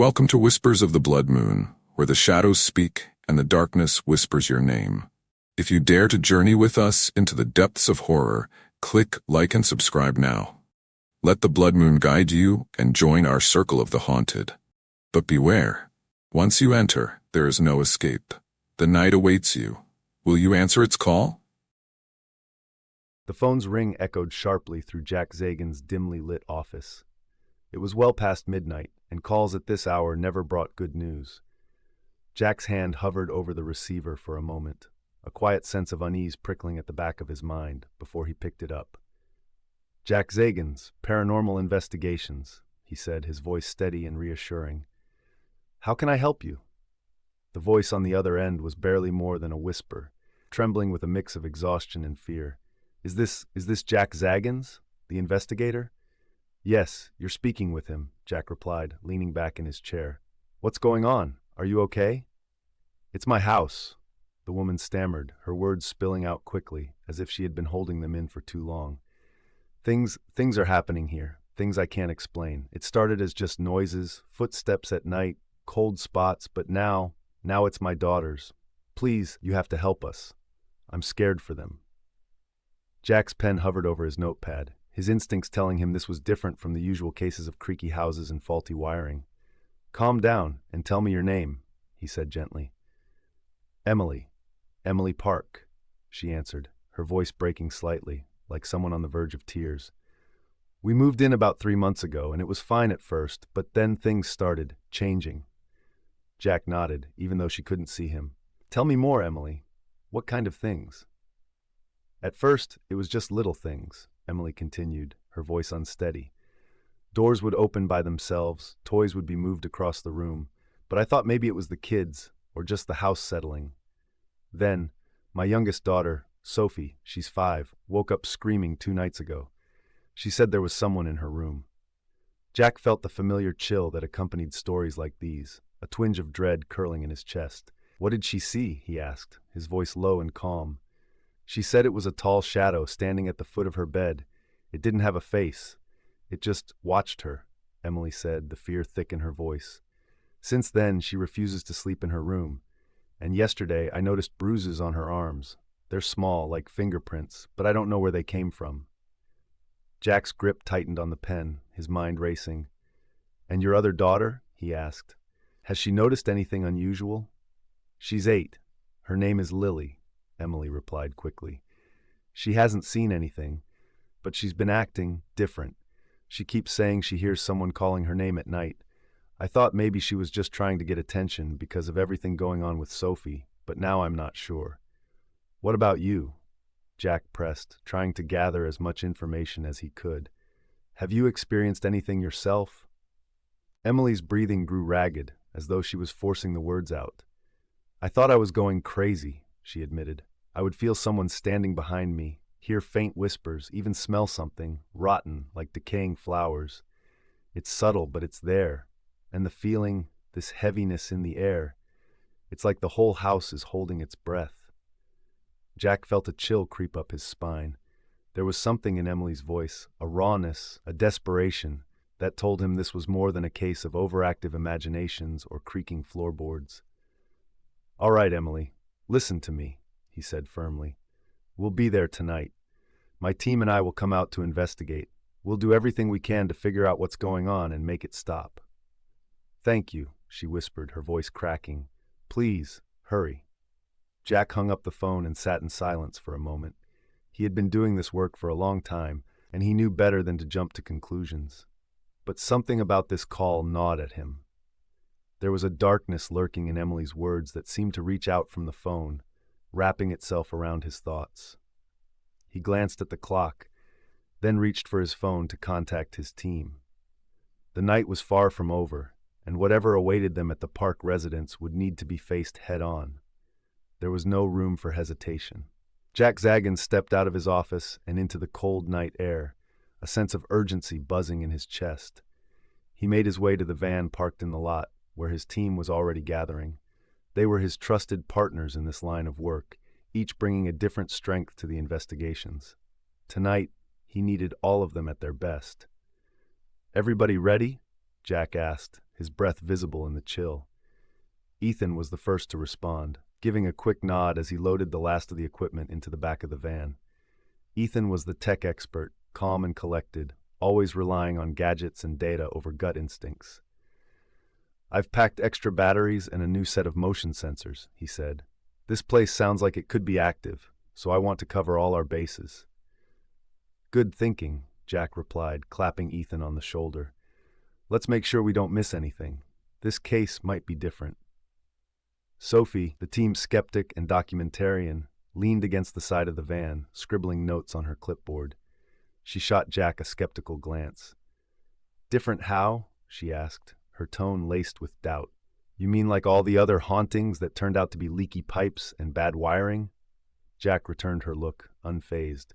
Welcome to Whispers of the Blood Moon, where the shadows speak and the darkness whispers your name. If you dare to journey with us into the depths of horror, click like and subscribe now. Let the blood moon guide you and join our circle of the haunted. But beware. Once you enter, there is no escape. The night awaits you. Will you answer its call? The phone's ring echoed sharply through Jack Zagans' dimly lit office. It was well past midnight, and calls at this hour never brought good news. Jack's hand hovered over the receiver for a moment, a quiet sense of unease prickling at the back of his mind before he picked it up. "Jack Zagans, Paranormal Investigations," he said, his voice steady and reassuring. "How can I help you?" The voice on the other end was barely more than a whisper, trembling with a mix of exhaustion and fear. Is this Jack Zagans, the investigator?" "Yes, you're speaking with him," Jack replied, leaning back in his chair. "What's going on? Are you okay?" "It's my house," the woman stammered, her words spilling out quickly, as if she had been holding them in for too long. Things are happening here, things I can't explain. It started as just noises, footsteps at night, cold spots, but now it's my daughters. Please, you have to help us. I'm scared for them." Jack's pen hovered over his notepad, his instincts telling him this was different from the usual cases of creaky houses and faulty wiring. "Calm down and tell me your name," he said gently. Emily Park," she answered, her voice breaking slightly, like someone on the verge of tears. "We moved in about 3 months ago, and it was fine at first, but then things started changing." Jack nodded, even though she couldn't see him. "Tell me more, Emily. What kind of things?" "At first, it was just little things," Emily continued, her voice unsteady. "Doors would open by themselves, toys would be moved across the room, but I thought maybe it was the kids, or just the house settling. Then, my youngest daughter, Sophie, she's 5, woke up screaming 2 nights ago. She said there was someone in her room." Jack felt the familiar chill that accompanied stories like these, a twinge of dread curling in his chest. "What did she see?" he asked, his voice low and calm. "She said it was a tall shadow standing at the foot of her bed. It didn't have a face. It just watched her," Emily said, the fear thick in her voice. "Since then, she refuses to sleep in her room. And yesterday, I noticed bruises on her arms. They're small, like fingerprints, but I don't know where they came from." Jack's grip tightened on the pen, his mind racing. "And your other daughter?" he asked. "Has she noticed anything unusual?" "She's 8. Her name is Lily," Emily replied quickly. "She hasn't seen anything, but she's been acting different. She keeps saying she hears someone calling her name at night. I thought maybe she was just trying to get attention because of everything going on with Sophie, but now I'm not sure." "What about you?" Jack pressed, trying to gather as much information as he could. "Have you experienced anything yourself?" Emily's breathing grew ragged, as though she was forcing the words out. "I thought I was going crazy," she admitted. "I would feel someone standing behind me, hear faint whispers, even smell something, rotten, like decaying flowers. It's subtle, but it's there. And the feeling, this heaviness in the air, it's like the whole house is holding its breath." Jack felt a chill creep up his spine. There was something in Emily's voice, a rawness, a desperation, that told him this was more than a case of overactive imaginations or creaking floorboards. "All right, Emily, listen to me," he said firmly. "We'll be there tonight. My team and I will come out to investigate. We'll do everything we can to figure out what's going on and make it stop." "Thank you," she whispered, her voice cracking. "Please, hurry." Jack hung up the phone and sat in silence for a moment. He had been doing this work for a long time, and he knew better than to jump to conclusions. But something about this call gnawed at him. There was a darkness lurking in Emily's words that seemed to reach out from the phone, wrapping itself around his thoughts. He glanced at the clock, then reached for his phone to contact his team. The night was far from over, and whatever awaited them at the park residence would need to be faced head-on. There was no room for hesitation. Jack Zagans stepped out of his office and into the cold night air, a sense of urgency buzzing in his chest. He made his way to the van parked in the lot, where his team was already gathering. They were his trusted partners in this line of work, each bringing a different strength to the investigations. Tonight, he needed all of them at their best. "Everybody ready?" Jack asked, his breath visible in the chill. Ethan was the first to respond, giving a quick nod as he loaded the last of the equipment into the back of the van. Ethan was the tech expert, calm and collected, always relying on gadgets and data over gut instincts. "I've packed extra batteries and a new set of motion sensors," he said. "This place sounds like it could be active, so I want to cover all our bases." "Good thinking," Jack replied, clapping Ethan on the shoulder. "Let's make sure we don't miss anything. This case might be different." Sophie, the team's skeptic and documentarian, leaned against the side of the van, scribbling notes on her clipboard. She shot Jack a skeptical glance. "Different how?" she asked, her tone laced with doubt. "You mean like all the other hauntings that turned out to be leaky pipes and bad wiring?" Jack returned her look, unfazed.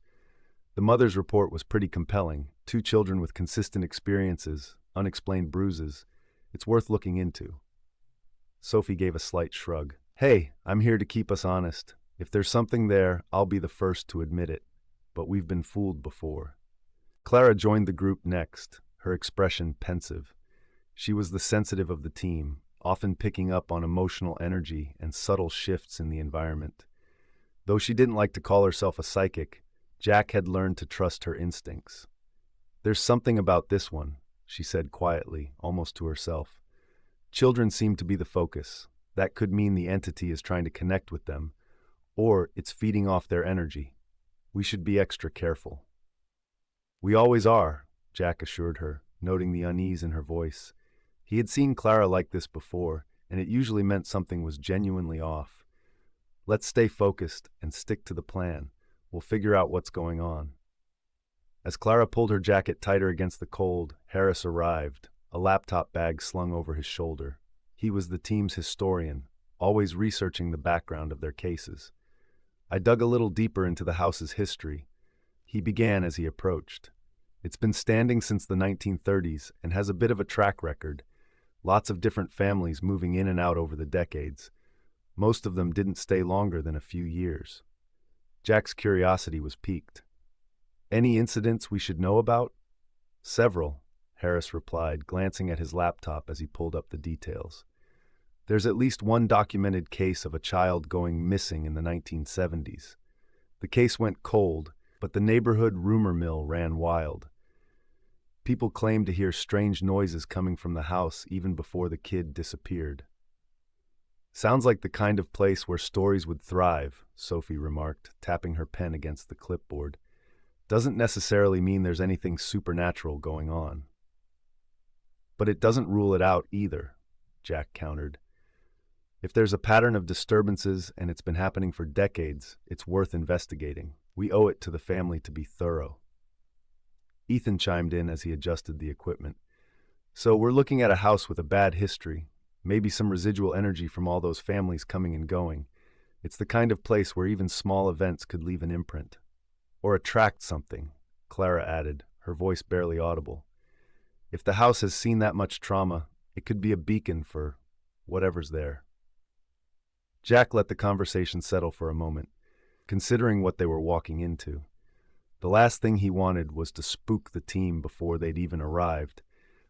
The mother's report was pretty compelling. 2 children with consistent experiences, unexplained bruises. It's worth looking into. Sophie gave a slight shrug. "Hey, I'm here to keep us honest. If there's something there, I'll be the first to admit it. But we've been fooled before." Clara joined the group next, her expression pensive. She was the sensitive of the team, often picking up on emotional energy and subtle shifts in the environment. Though she didn't like to call herself a psychic, Jack had learned to trust her instincts. "There's something about this one," she said quietly, almost to herself. "Children seem to be the focus. That could mean the entity is trying to connect with them, or it's feeding off their energy. We should be extra careful." "We always are," Jack assured her, noting the unease in her voice. He had seen Clara like this before, and it usually meant something was genuinely off. "Let's stay focused and stick to the plan. We'll figure out what's going on." As Clara pulled her jacket tighter against the cold, Harris arrived, a laptop bag slung over his shoulder. He was the team's historian, always researching the background of their cases. "I dug a little deeper into the house's history," he began as he approached. "It's been standing since the 1930s and has a bit of a track record. Lots of different families moving in and out over the decades. Most of them didn't stay longer than a few years." Jack's curiosity was piqued. "Any incidents we should know about?" "Several," Harris replied, glancing at his laptop as he pulled up the details. "There's at least one documented case of a child going missing in the 1970s. The case went cold, but the neighborhood rumor mill ran wild. People claimed to hear strange noises coming from the house even before the kid disappeared." "Sounds like the kind of place where stories would thrive," Sophie remarked, tapping her pen against the clipboard. "Doesn't necessarily mean there's anything supernatural going on." "But it doesn't rule it out either," Jack countered. "If there's a pattern of disturbances and it's been happening for decades, it's worth investigating. We owe it to the family to be thorough." Ethan chimed in as he adjusted the equipment. "So we're looking at a house with a bad history, maybe some residual energy from all those families coming and going. It's the kind of place where even small events could leave an imprint. Or attract something," Clara added, her voice barely audible. "If the house has seen that much trauma, it could be a beacon for whatever's there." Jack let the conversation settle for a moment, considering what they were walking into. The last thing he wanted was to spook the team before they'd even arrived,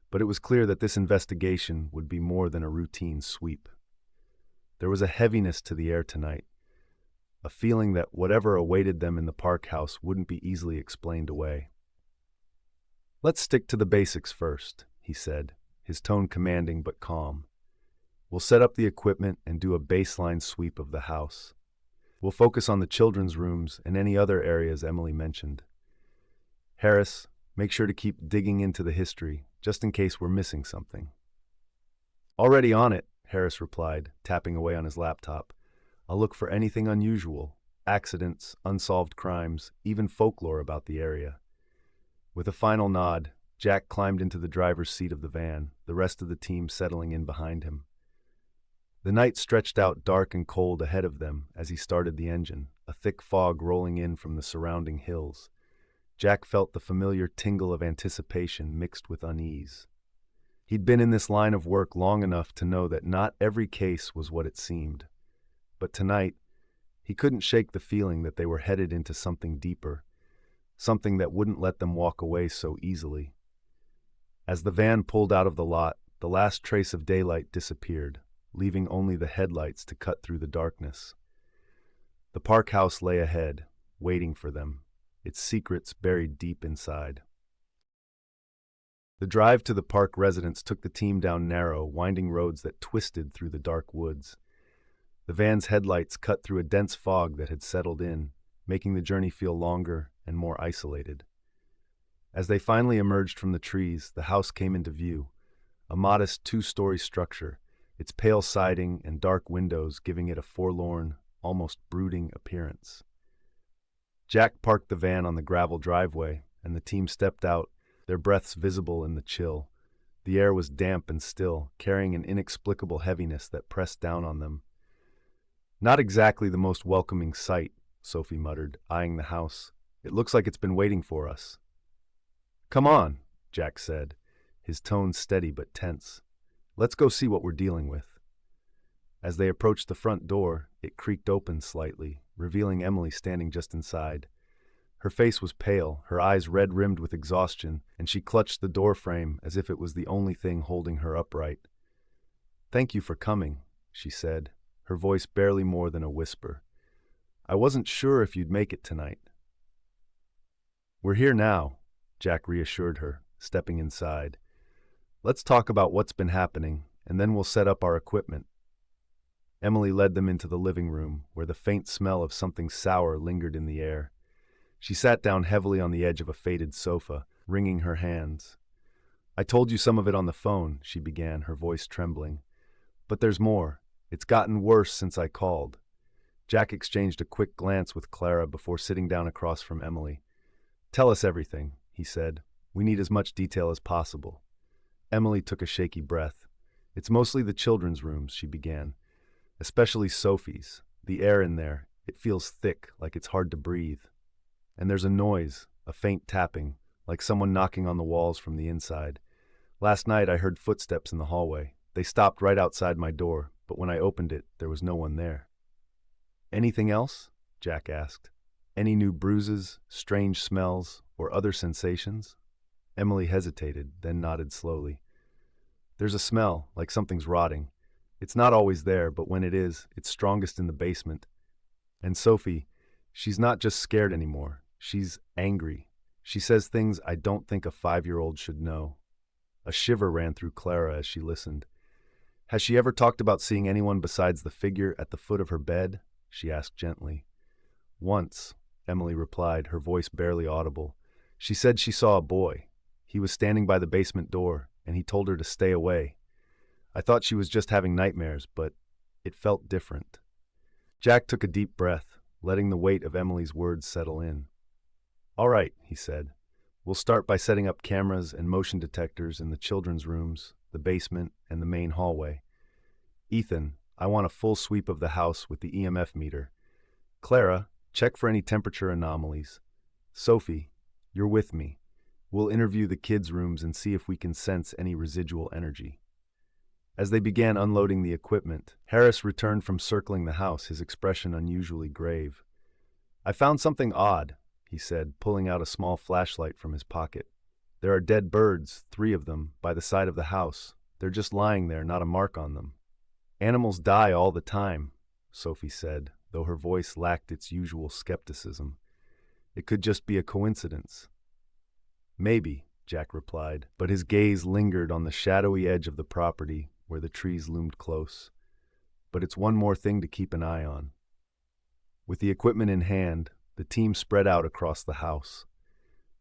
but it was clear that this investigation would be more than a routine sweep. There was a heaviness to the air tonight, a feeling that whatever awaited them in the park house wouldn't be easily explained away. "Let's stick to the basics first," he said, his tone commanding but calm. "We'll set up the equipment and do a baseline sweep of the house. We'll focus on the children's rooms and any other areas Emily mentioned. Harris, make sure to keep digging into the history, just in case we're missing something." "Already on it," Harris replied, tapping away on his laptop. "I'll look for anything unusual, accidents, unsolved crimes, even folklore about the area." With a final nod, Jack climbed into the driver's seat of the van, the rest of the team settling in behind him. The night stretched out dark and cold ahead of them as he started the engine, a thick fog rolling in from the surrounding hills. Jack felt the familiar tingle of anticipation mixed with unease. He'd been in this line of work long enough to know that not every case was what it seemed. But tonight, he couldn't shake the feeling that they were headed into something deeper, something that wouldn't let them walk away so easily. As the van pulled out of the lot, the last trace of daylight disappeared, leaving only the headlights to cut through the darkness. The park house lay ahead, waiting for them, its secrets buried deep inside. The drive to the park residence took the team down narrow, winding roads that twisted through the dark woods. The van's headlights cut through a dense fog that had settled in, making the journey feel longer and more isolated. As they finally emerged from the trees, the house came into view, a modest two-story structure, its pale siding and dark windows giving it a forlorn, almost brooding appearance. Jack parked the van on the gravel driveway, and the team stepped out, their breaths visible in the chill. The air was damp and still, carrying an inexplicable heaviness that pressed down on them. "Not exactly the most welcoming sight," Sophie muttered, eyeing the house. "It looks like it's been waiting for us." "Come on," Jack said, his tone steady but tense. "Let's go see what we're dealing with." As they approached the front door, it creaked open slightly, revealing Emily standing just inside. Her face was pale, her eyes red-rimmed with exhaustion, and she clutched the door frame as if it was the only thing holding her upright. "Thank you for coming," she said, her voice barely more than a whisper. "I wasn't sure if you'd make it tonight." "We're here now," Jack reassured her, stepping inside. "Let's talk about what's been happening, and then we'll set up our equipment." Emily led them into the living room, where the faint smell of something sour lingered in the air. She sat down heavily on the edge of a faded sofa, wringing her hands. "I told you some of it on the phone," she began, her voice trembling. "But there's more. It's gotten worse since I called." Jack exchanged a quick glance with Clara before sitting down across from Emily. "Tell us everything," he said. "We need as much detail as possible." Emily took a shaky breath. "It's mostly the children's rooms," she began. "Especially Sophie's. The air in there, it feels thick, like it's hard to breathe. And there's a noise, a faint tapping, like someone knocking on the walls from the inside. Last night I heard footsteps in the hallway. They stopped right outside my door, but when I opened it, there was no one there." "Anything else?" Jack asked. "Any new bruises, strange smells, or other sensations?" Emily hesitated, then nodded slowly. "There's a smell, like something's rotting. It's not always there, but when it is, it's strongest in the basement. And Sophie, she's not just scared anymore. She's angry. She says things I don't think a 5-year-old should know." A shiver ran through Clara as she listened. "Has she ever talked about seeing anyone besides the figure at the foot of her bed?" she asked gently. "Once," Emily replied, her voice barely audible. "She said she saw a boy. He was standing by the basement door, and he told her to stay away. I thought she was just having nightmares, but it felt different." Jack took a deep breath, letting the weight of Emily's words settle in. "All right," he said. "We'll start by setting up cameras and motion detectors in the children's rooms, the basement, and the main hallway. Ethan, I want a full sweep of the house with the EMF meter. Clara, check for any temperature anomalies. Sophie, you're with me. We'll interview the kids' rooms and see if we can sense any residual energy." As they began unloading the equipment, Harris returned from circling the house, his expression unusually grave. "I found something odd," he said, pulling out a small flashlight from his pocket. "There are dead birds, 3 of them, by the side of the house. They're just lying there, not a mark on them." "Animals die all the time," Sophie said, though her voice lacked its usual skepticism. "It could just be a coincidence." "Maybe," Jack replied, but his gaze lingered on the shadowy edge of the property where the trees loomed close. "But it's one more thing to keep an eye on." With the equipment in hand, the team spread out across the house.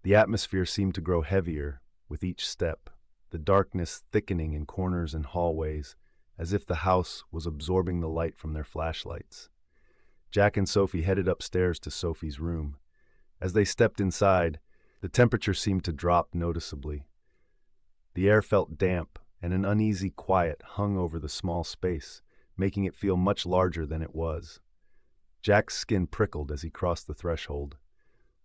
The atmosphere seemed to grow heavier with each step, the darkness thickening in corners and hallways, as if the house was absorbing the light from their flashlights. Jack and Sophie headed upstairs to Sophie's room. As they stepped inside, the temperature seemed to drop noticeably. The air felt damp, and an uneasy quiet hung over the small space, making it feel much larger than it was. Jack's skin prickled as he crossed the threshold.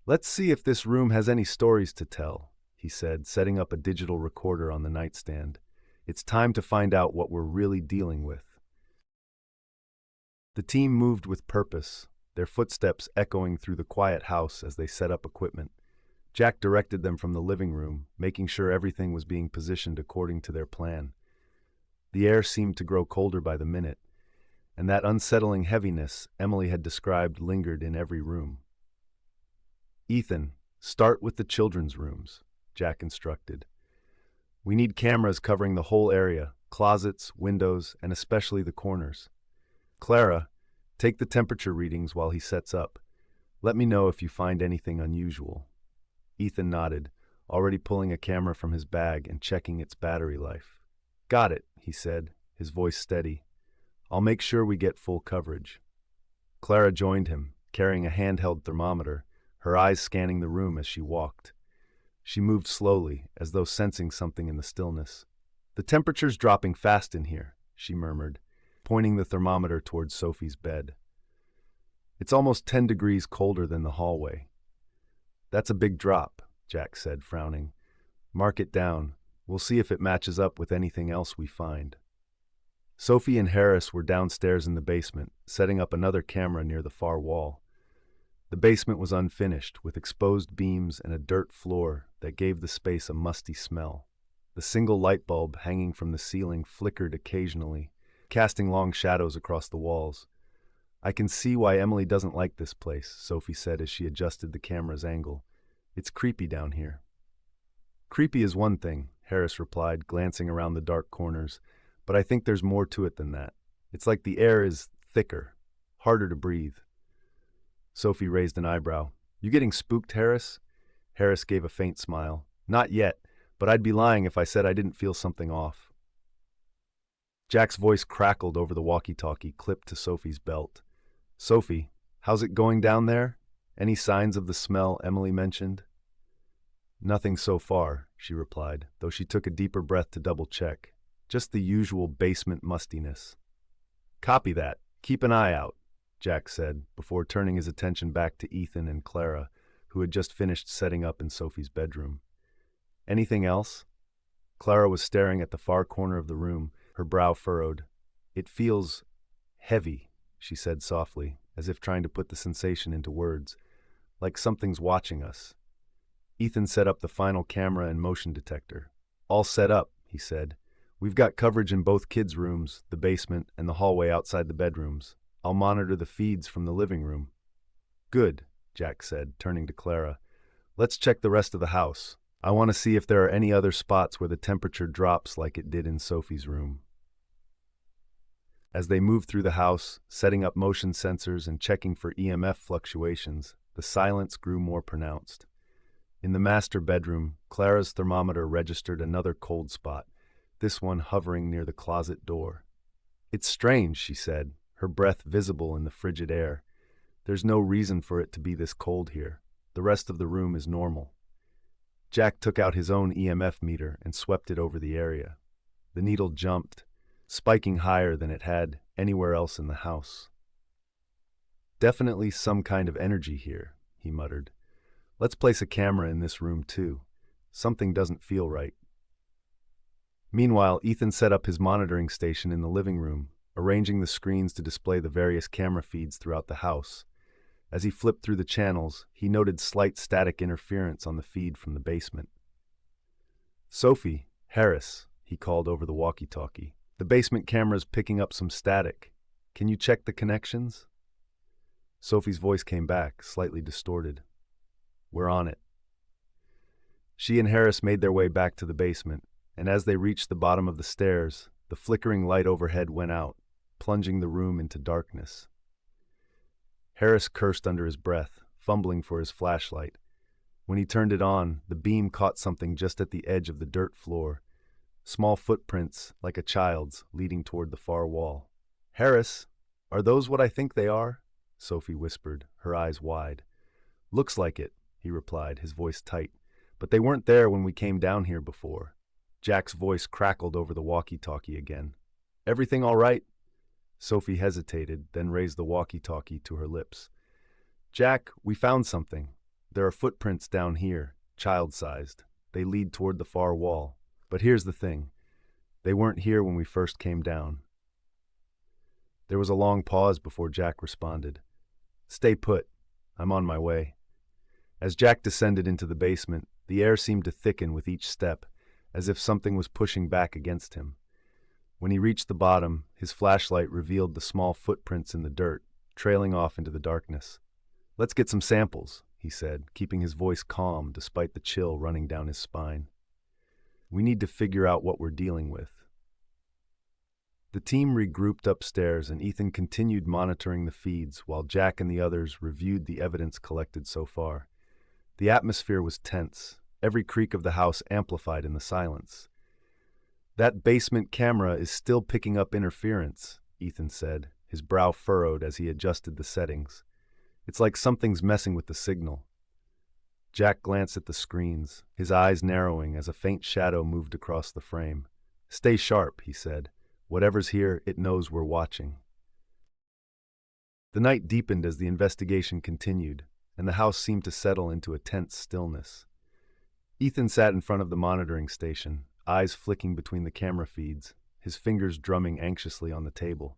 "Let's see if this room has any stories to tell," he said, setting up a digital recorder on the nightstand. "It's time to find out what we're really dealing with." The team moved with purpose, their footsteps echoing through the quiet house as they set up equipment. Jack directed them from the living room, making sure everything was being positioned according to their plan. The air seemed to grow colder by the minute, and that unsettling heaviness Emily had described lingered in every room. "Ethan, start with the children's rooms," Jack instructed. "We need cameras covering the whole area, closets, windows, and especially the corners. Clara, take the temperature readings while he sets up. Let me know if you find anything unusual." Ethan nodded, already pulling a camera from his bag and checking its battery life. "Got it," he said, his voice steady. "I'll make sure we get full coverage." Clara joined him, carrying a handheld thermometer, her eyes scanning the room as she walked. She moved slowly, as though sensing something in the stillness. "The temperature's dropping fast in here," she murmured, pointing the thermometer towards Sophie's bed. "It's almost 10 degrees colder than the hallway." "That's a big drop," Jack said, frowning. "Mark it down. We'll see if it matches up with anything else we find." Sophie and Harris were downstairs in the basement, setting up another camera near the far wall. The basement was unfinished, with exposed beams and a dirt floor that gave the space a musty smell. The single light bulb hanging from the ceiling flickered occasionally, casting long shadows across the walls. "I can see why Emily doesn't like this place," Sophie said as she adjusted the camera's angle. "It's creepy down here." "Creepy is one thing," Harris replied, glancing around the dark corners, "but I think there's more to it than that. It's like the air is thicker, harder to breathe." Sophie raised an eyebrow. "You getting spooked, Harris?" Harris gave a faint smile. "Not yet, but I'd be lying if I said I didn't feel something off." Jack's voice crackled over the walkie-talkie clipped to Sophie's belt. "Sophie, how's it going down there? Any signs of the smell Emily mentioned?" "Nothing so far," she replied, though she took a deeper breath to double-check. "Just the usual basement mustiness." "Copy that. Keep an eye out," Jack said, before turning his attention back to Ethan and Clara, who had just finished setting up in Sophie's bedroom. "Anything else?" Clara was staring at the far corner of the room, her brow furrowed. "It feels heavy," she said softly, as if trying to put the sensation into words. "Like something's watching us." Ethan set up the final camera and motion detector. "All set up," he said. "We've got coverage in both kids' rooms, the basement, and the hallway outside the bedrooms. I'll monitor the feeds from the living room." "Good," Jack said, turning to Clara. "Let's check the rest of the house. I want to see if there are any other spots where the temperature drops like it did in Sophie's room." As they moved through the house, setting up motion sensors and checking for EMF fluctuations, the silence grew more pronounced. In the master bedroom, Clara's thermometer registered another cold spot, this one hovering near the closet door. "It's strange," she said, her breath visible in the frigid air. "There's no reason for it to be this cold here. The rest of the room is normal." Jack took out his own EMF meter and swept it over the area. The needle jumped, spiking higher than it had anywhere else in the house. "Definitely some kind of energy here," he muttered. "Let's place a camera in this room too. Something doesn't feel right." Meanwhile, Ethan set up his monitoring station in the living room, arranging the screens to display the various camera feeds throughout the house. As he flipped through the channels, he noted slight static interference on the feed from the basement. "Sophie, Harris," he called over the walkie-talkie. "The basement camera's picking up some static. Can you check the connections?" Sophie's voice came back, slightly distorted. "We're on it." She and Harris made their way back to the basement, and as they reached the bottom of the stairs, the flickering light overhead went out, plunging the room into darkness. Harris cursed under his breath, fumbling for his flashlight. When he turned it on, the beam caught something just at the edge of the dirt floor, small footprints, like a child's, leading toward the far wall. "Harris, are those what I think they are?" Sophie whispered, her eyes wide. "Looks like it," he replied, his voice tight. "But they weren't there when we came down here before." Jack's voice crackled over the walkie-talkie again. "Everything all right?" Sophie hesitated, then raised the walkie-talkie to her lips. "Jack, we found something. There are footprints down here, child-sized. They lead toward the far wall. But here's the thing. They weren't here when we first came down." There was a long pause before Jack responded. "Stay put. I'm on my way." As Jack descended into the basement, the air seemed to thicken with each step, as if something was pushing back against him. When he reached the bottom, his flashlight revealed the small footprints in the dirt, trailing off into the darkness. "Let's get some samples," he said, keeping his voice calm despite the chill running down his spine. "We need to figure out what we're dealing with." The team regrouped upstairs and Ethan continued monitoring the feeds while Jack and the others reviewed the evidence collected so far. The atmosphere was tense, every creak of the house amplified in the silence. "That basement camera is still picking up interference," Ethan said, his brow furrowed as he adjusted the settings. "It's like something's messing with the signal." Jack glanced at the screens, his eyes narrowing as a faint shadow moved across the frame. "Stay sharp," he said. "Whatever's here, it knows we're watching." The night deepened as the investigation continued, and the house seemed to settle into a tense stillness. Ethan sat in front of the monitoring station, eyes flicking between the camera feeds, his fingers drumming anxiously on the table.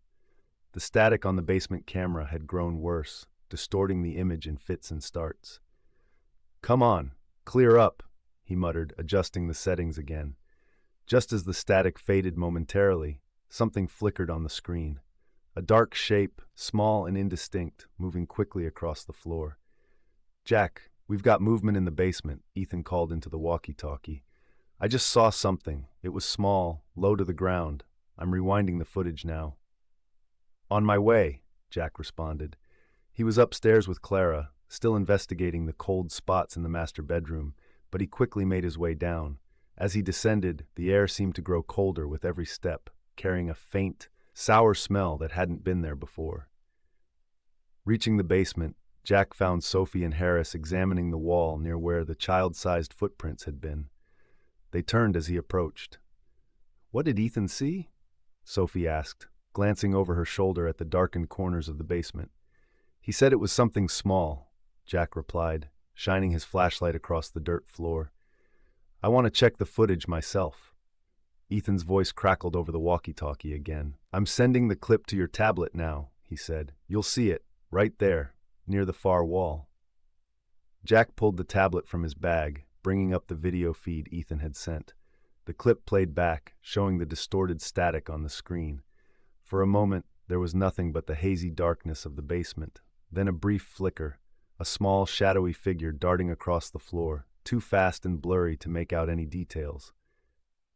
The static on the basement camera had grown worse, distorting the image in fits and starts. "Come on, clear up," he muttered, adjusting the settings again. Just as the static faded momentarily, something flickered on the screen. A dark shape, small and indistinct, moving quickly across the floor. "Jack, we've got movement in the basement," Ethan called into the walkie-talkie. "I just saw something. It was small, low to the ground. I'm rewinding the footage now." "On my way," Jack responded. He was upstairs with Clara, still investigating the cold spots in the master bedroom, but he quickly made his way down. As he descended, the air seemed to grow colder with every step, carrying a faint, sour smell that hadn't been there before. Reaching the basement, Jack found Sophie and Harris examining the wall near where the child-sized footprints had been. They turned as he approached. "What did Ethan see?" Sophie asked, glancing over her shoulder at the darkened corners of the basement. "He said it was something small," Jack replied, shining his flashlight across the dirt floor. "I want to check the footage myself." Ethan's voice crackled over the walkie-talkie again. "I'm sending the clip to your tablet now," he said. "You'll see it, right there, near the far wall." Jack pulled the tablet from his bag, bringing up the video feed Ethan had sent. The clip played back, showing the distorted static on the screen. For a moment, there was nothing but the hazy darkness of the basement. Then a brief flicker, a small, shadowy figure darting across the floor, too fast and blurry to make out any details.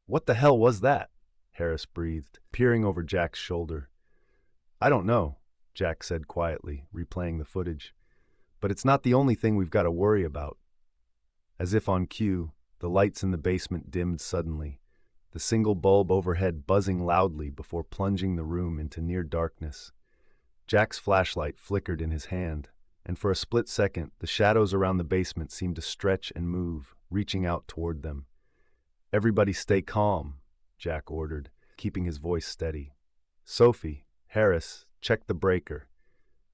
"What the hell was that?" Harris breathed, peering over Jack's shoulder. "I don't know," Jack said quietly, replaying the footage. "But it's not the only thing we've got to worry about." As if on cue, the lights in the basement dimmed suddenly, the single bulb overhead buzzing loudly before plunging the room into near darkness. Jack's flashlight flickered in his hand, and for a split second, the shadows around the basement seemed to stretch and move, reaching out toward them. "Everybody stay calm," Jack ordered, keeping his voice steady. "Sophie, Harris, check the breaker.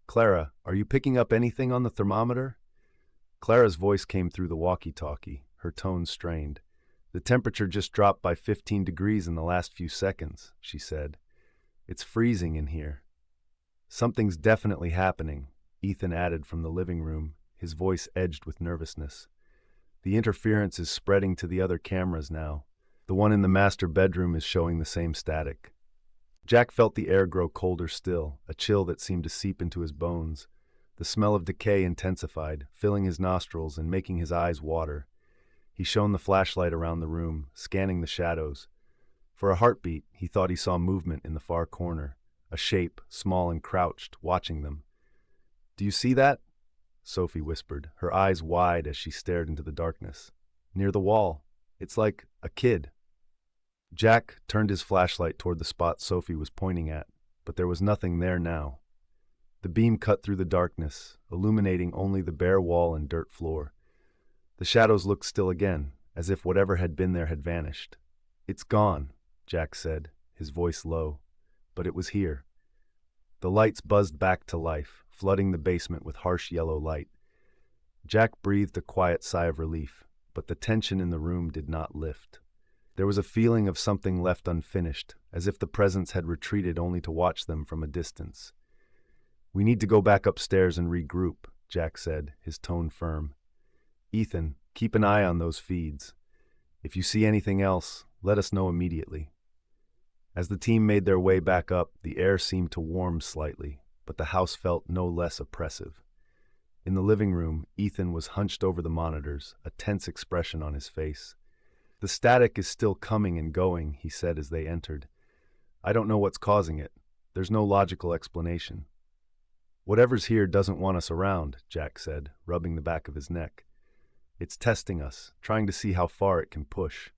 Clara, are you picking up anything on the thermometer?" Clara's voice came through the walkie-talkie, her tone strained. "The temperature just dropped by 15 degrees in the last few seconds," she said. "It's freezing in here." "Something's definitely happening," Ethan added from the living room, his voice edged with nervousness. "The interference is spreading to the other cameras now. The one in the master bedroom is showing the same static." Jack felt the air grow colder still, a chill that seemed to seep into his bones. The smell of decay intensified, filling his nostrils and making his eyes water. He shone the flashlight around the room, scanning the shadows. For a heartbeat, he thought he saw movement in the far corner, a shape, small and crouched, watching them. "Do you see that?" Sophie whispered, her eyes wide as she stared into the darkness. "Near the wall. It's like a kid." Jack turned his flashlight toward the spot Sophie was pointing at, but there was nothing there now. The beam cut through the darkness, illuminating only the bare wall and dirt floor. The shadows looked still again, as if whatever had been there had vanished. "It's gone," Jack said, his voice low, "but it was here." The lights buzzed back to life, flooding the basement with harsh yellow light. Jack breathed a quiet sigh of relief, but the tension in the room did not lift. There was a feeling of something left unfinished, as if the presence had retreated only to watch them from a distance. "We need to go back upstairs and regroup," Jack said, his tone firm. "Ethan, keep an eye on those feeds. If you see anything else, let us know immediately." As the team made their way back up, the air seemed to warm slightly, but the house felt no less oppressive. In the living room, Ethan was hunched over the monitors, a tense expression on his face. "The static is still coming and going," he said as they entered. "I don't know what's causing it. There's no logical explanation." "Whatever's here doesn't want us around," Jack said, rubbing the back of his neck. "It's testing us, trying to see how far it can push."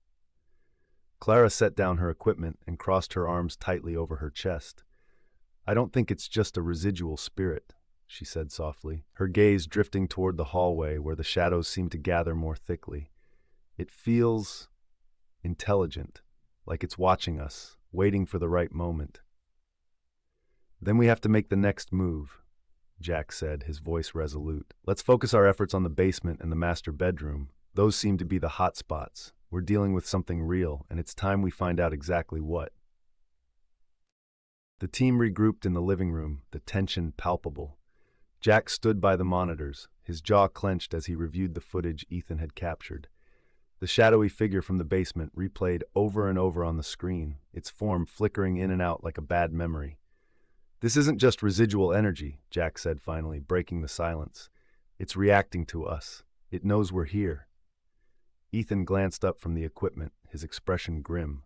Clara set down her equipment and crossed her arms tightly over her chest. "I don't think it's just a residual spirit," she said softly, her gaze drifting toward the hallway where the shadows seemed to gather more thickly. "It feels intelligent, like it's watching us, waiting for the right moment." "Then we have to make the next move," Jack said, his voice resolute. "Let's focus our efforts on the basement and the master bedroom. Those seem to be the hot spots. We're dealing with something real, and it's time we find out exactly what." The team regrouped in the living room, the tension palpable. Jack stood by the monitors, his jaw clenched as he reviewed the footage Ethan had captured. The shadowy figure from the basement replayed over and over on the screen, its form flickering in and out like a bad memory. "This isn't just residual energy," Jack said finally, breaking the silence. "It's reacting to us. It knows we're here." Ethan glanced up from the equipment, his expression grim.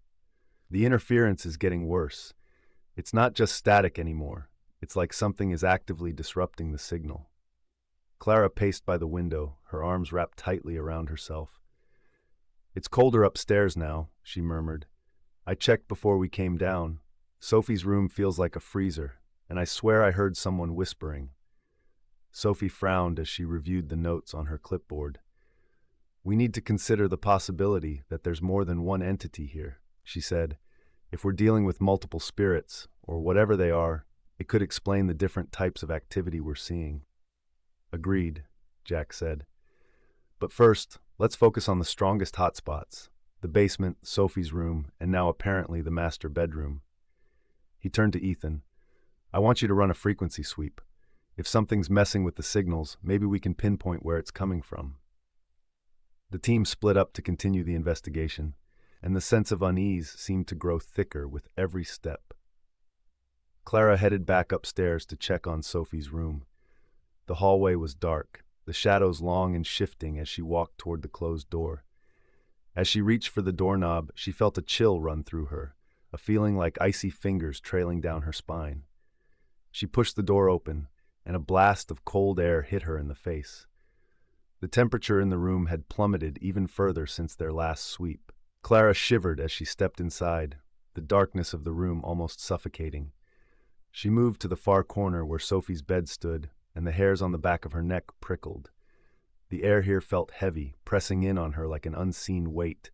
"The interference is getting worse. It's not just static anymore. It's like something is actively disrupting the signal." Clara paced by the window, her arms wrapped tightly around herself. "It's colder upstairs now," she murmured. "I checked before we came down. Sophie's room feels like a freezer, and I swear I heard someone whispering." Sophie frowned as she reviewed the notes on her clipboard. "We need to consider the possibility that there's more than one entity here," she said. "If we're dealing with multiple spirits, or whatever they are, it could explain the different types of activity we're seeing." "Agreed," Jack said. "But first, let's focus on the strongest hotspots: the basement, Sophie's room, and now apparently the master bedroom." He turned to Ethan. "I want you to run a frequency sweep. If something's messing with the signals, maybe we can pinpoint where it's coming from." The team split up to continue the investigation, and the sense of unease seemed to grow thicker with every step. Clara headed back upstairs to check on Sophie's room. The hallway was dark, the shadows long and shifting as she walked toward the closed door. As she reached for the doorknob, she felt a chill run through her, a feeling like icy fingers trailing down her spine. She pushed the door open, and a blast of cold air hit her in the face. The temperature in the room had plummeted even further since their last sweep. Clara shivered as she stepped inside, the darkness of the room almost suffocating. She moved to the far corner where Sophie's bed stood, and the hairs on the back of her neck prickled. The air here felt heavy, pressing in on her like an unseen weight.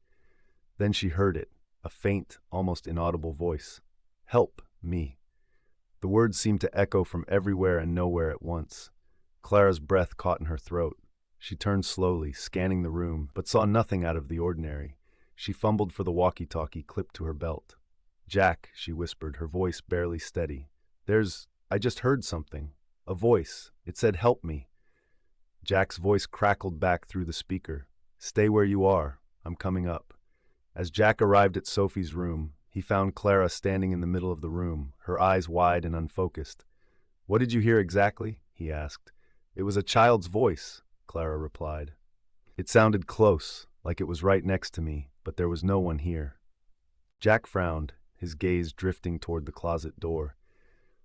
Then she heard it, a faint, almost inaudible voice. "Help me." The words seemed to echo from everywhere and nowhere at once. Clara's breath caught in her throat. She turned slowly, scanning the room, but saw nothing out of the ordinary. She fumbled for the walkie-talkie clipped to her belt. "Jack," she whispered, her voice barely steady. I just heard something. A voice. It said, 'Help me.'" Jack's voice crackled back through the speaker. "Stay where you are. I'm coming up." As Jack arrived at Sophie's room, he found Clara standing in the middle of the room, her eyes wide and unfocused. "What did you hear exactly?" he asked. "It was a child's voice," Clara replied. "It sounded close, like it was right next to me, but there was no one here." Jack frowned, his gaze drifting toward the closet door.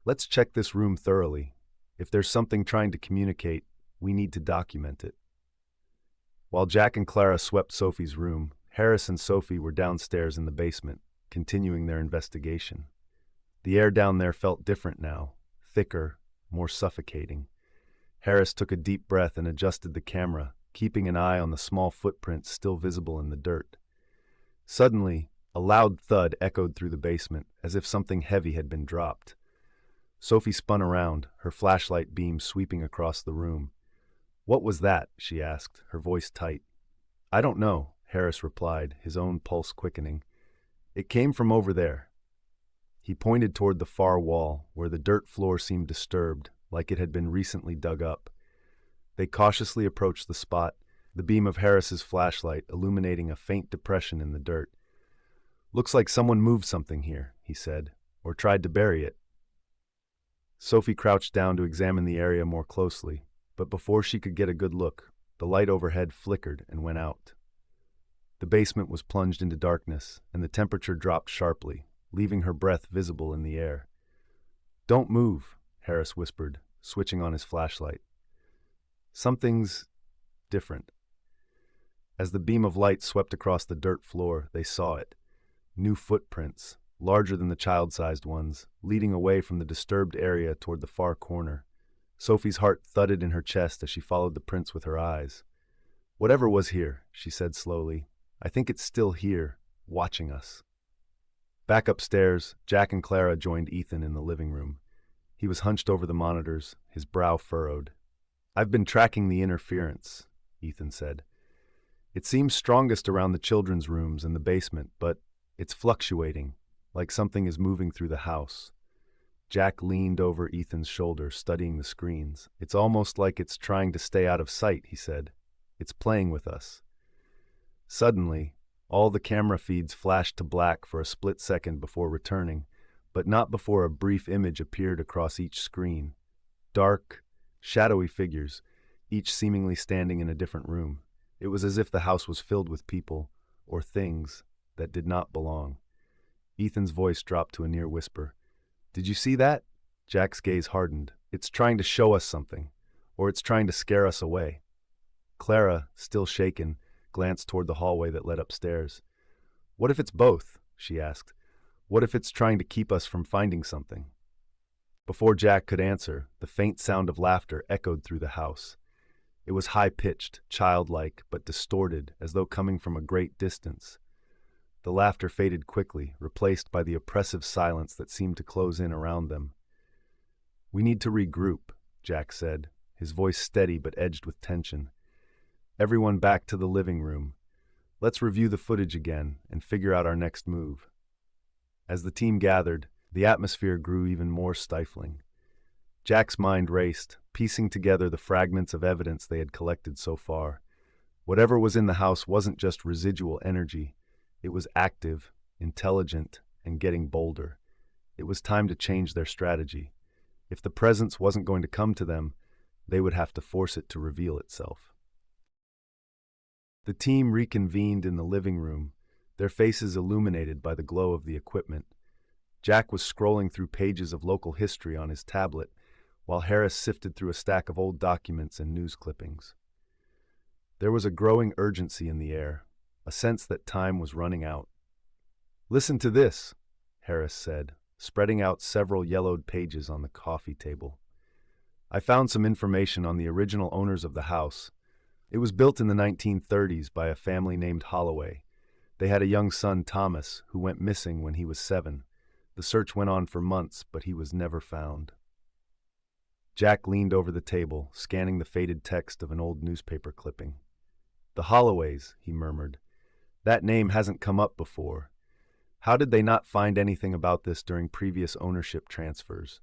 "Let's check this room thoroughly. If there's something trying to communicate, we need to document it." While Jack and Clara swept Sophie's room, Harris and Sophie were downstairs in the basement, continuing their investigation. The air down there felt different now, thicker, more suffocating. Harris took a deep breath and adjusted the camera, keeping an eye on the small footprints still visible in the dirt. Suddenly, a loud thud echoed through the basement, as if something heavy had been dropped. Sophie spun around, her flashlight beam sweeping across the room. "What was that?" she asked, her voice tight. "I don't know," Harris replied, his own pulse quickening. "It came from over there." He pointed toward the far wall, where the dirt floor seemed disturbed, like it had been recently dug up. They cautiously approached the spot, the beam of Harris's flashlight illuminating a faint depression in the dirt. "Looks like someone moved something here," he said, "or tried to bury it." Sophie crouched down to examine the area more closely, but before she could get a good look, the light overhead flickered and went out. The basement was plunged into darkness, and the temperature dropped sharply, leaving her breath visible in the air. "Don't move," Harris whispered, switching on his flashlight. "Something's different." As the beam of light swept across the dirt floor, they saw it. New footprints, larger than the child-sized ones, leading away from the disturbed area toward the far corner. Sophie's heart thudded in her chest as she followed the prints with her eyes. "Whatever was here," she said slowly, "I think it's still here, watching us." Back upstairs, Jack and Clara joined Ethan in the living room. He was hunched over the monitors, his brow furrowed. "I've been tracking the interference," Ethan said. "It seems strongest around the children's rooms and the basement, but it's fluctuating, like something is moving through the house." Jack leaned over Ethan's shoulder, studying the screens. "It's almost like it's trying to stay out of sight," he said. "It's playing with us." Suddenly, all the camera feeds flashed to black for a split second before returning, but not before a brief image appeared across each screen. Dark, shadowy figures, each seemingly standing in a different room. It was as if the house was filled with people, or things, that did not belong. Ethan's voice dropped to a near whisper. "Did you see that?" Jack's gaze hardened. "It's trying to show us something, or it's trying to scare us away." Clara, still shaken, glanced toward the hallway that led upstairs. "What if it's both?" she asked. "What if it's trying to keep us from finding something?" Before Jack could answer, the faint sound of laughter echoed through the house. It was high-pitched, childlike, but distorted, as though coming from a great distance. The laughter faded quickly, replaced by the oppressive silence that seemed to close in around them. "We need to regroup," Jack said, his voice steady but edged with tension. "Everyone back to the living room. Let's review the footage again and figure out our next move." As the team gathered, the atmosphere grew even more stifling. Jack's mind raced, piecing together the fragments of evidence they had collected so far. Whatever was in the house wasn't just residual energy. It was active, intelligent, and getting bolder. It was time to change their strategy. If the presence wasn't going to come to them, they would have to force it to reveal itself. The team reconvened in the living room, their faces illuminated by the glow of the equipment. Jack was scrolling through pages of local history on his tablet, while Harris sifted through a stack of old documents and news clippings. There was a growing urgency in the air, a sense that time was running out. "Listen to this," Harris said, spreading out several yellowed pages on the coffee table. "I found some information on the original owners of the house. It was built in the 1930s by a family named Holloway. They had a young son, Thomas, who went missing when he was 7. The search went on for months, but he was never found." Jack leaned over the table, scanning the faded text of an old newspaper clipping. "The Holloways," he murmured. "That name hasn't come up before. How did they not find anything about this during previous ownership transfers?"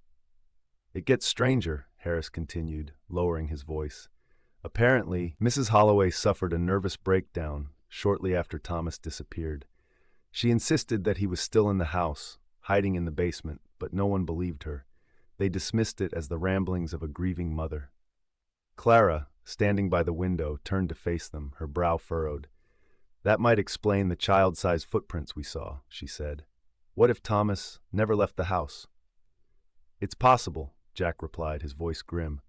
"It gets stranger," Harris continued, lowering his voice. "Apparently, Mrs. Holloway suffered a nervous breakdown shortly after Thomas disappeared. She insisted that he was still in the house, hiding in the basement, but no one believed her. They dismissed it as the ramblings of a grieving mother." Clara, standing by the window, turned to face them, her brow furrowed. "That might explain the child-sized footprints we saw," she said. "What if Thomas never left the house?" "It's possible," Jack replied, his voice grim.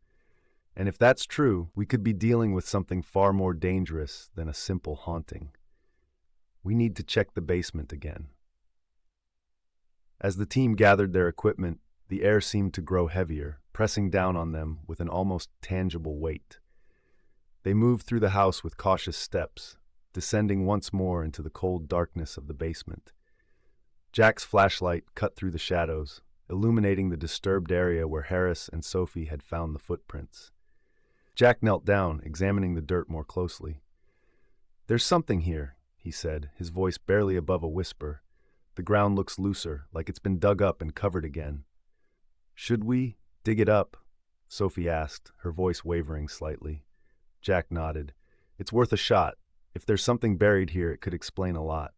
"And if that's true, we could be dealing with something far more dangerous than a simple haunting. We need to check the basement again." As the team gathered their equipment, the air seemed to grow heavier, pressing down on them with an almost tangible weight. They moved through the house with cautious steps, descending once more into the cold darkness of the basement. Jack's flashlight cut through the shadows, illuminating the disturbed area where Harris and Sophie had found the footprints. Jack knelt down, examining the dirt more closely. "There's something here," he said, his voice barely above a whisper. "The ground looks looser, like it's been dug up and covered again." "Should we dig it up?" Sophie asked, her voice wavering slightly. Jack nodded. "It's worth a shot. If there's something buried here, it could explain a lot."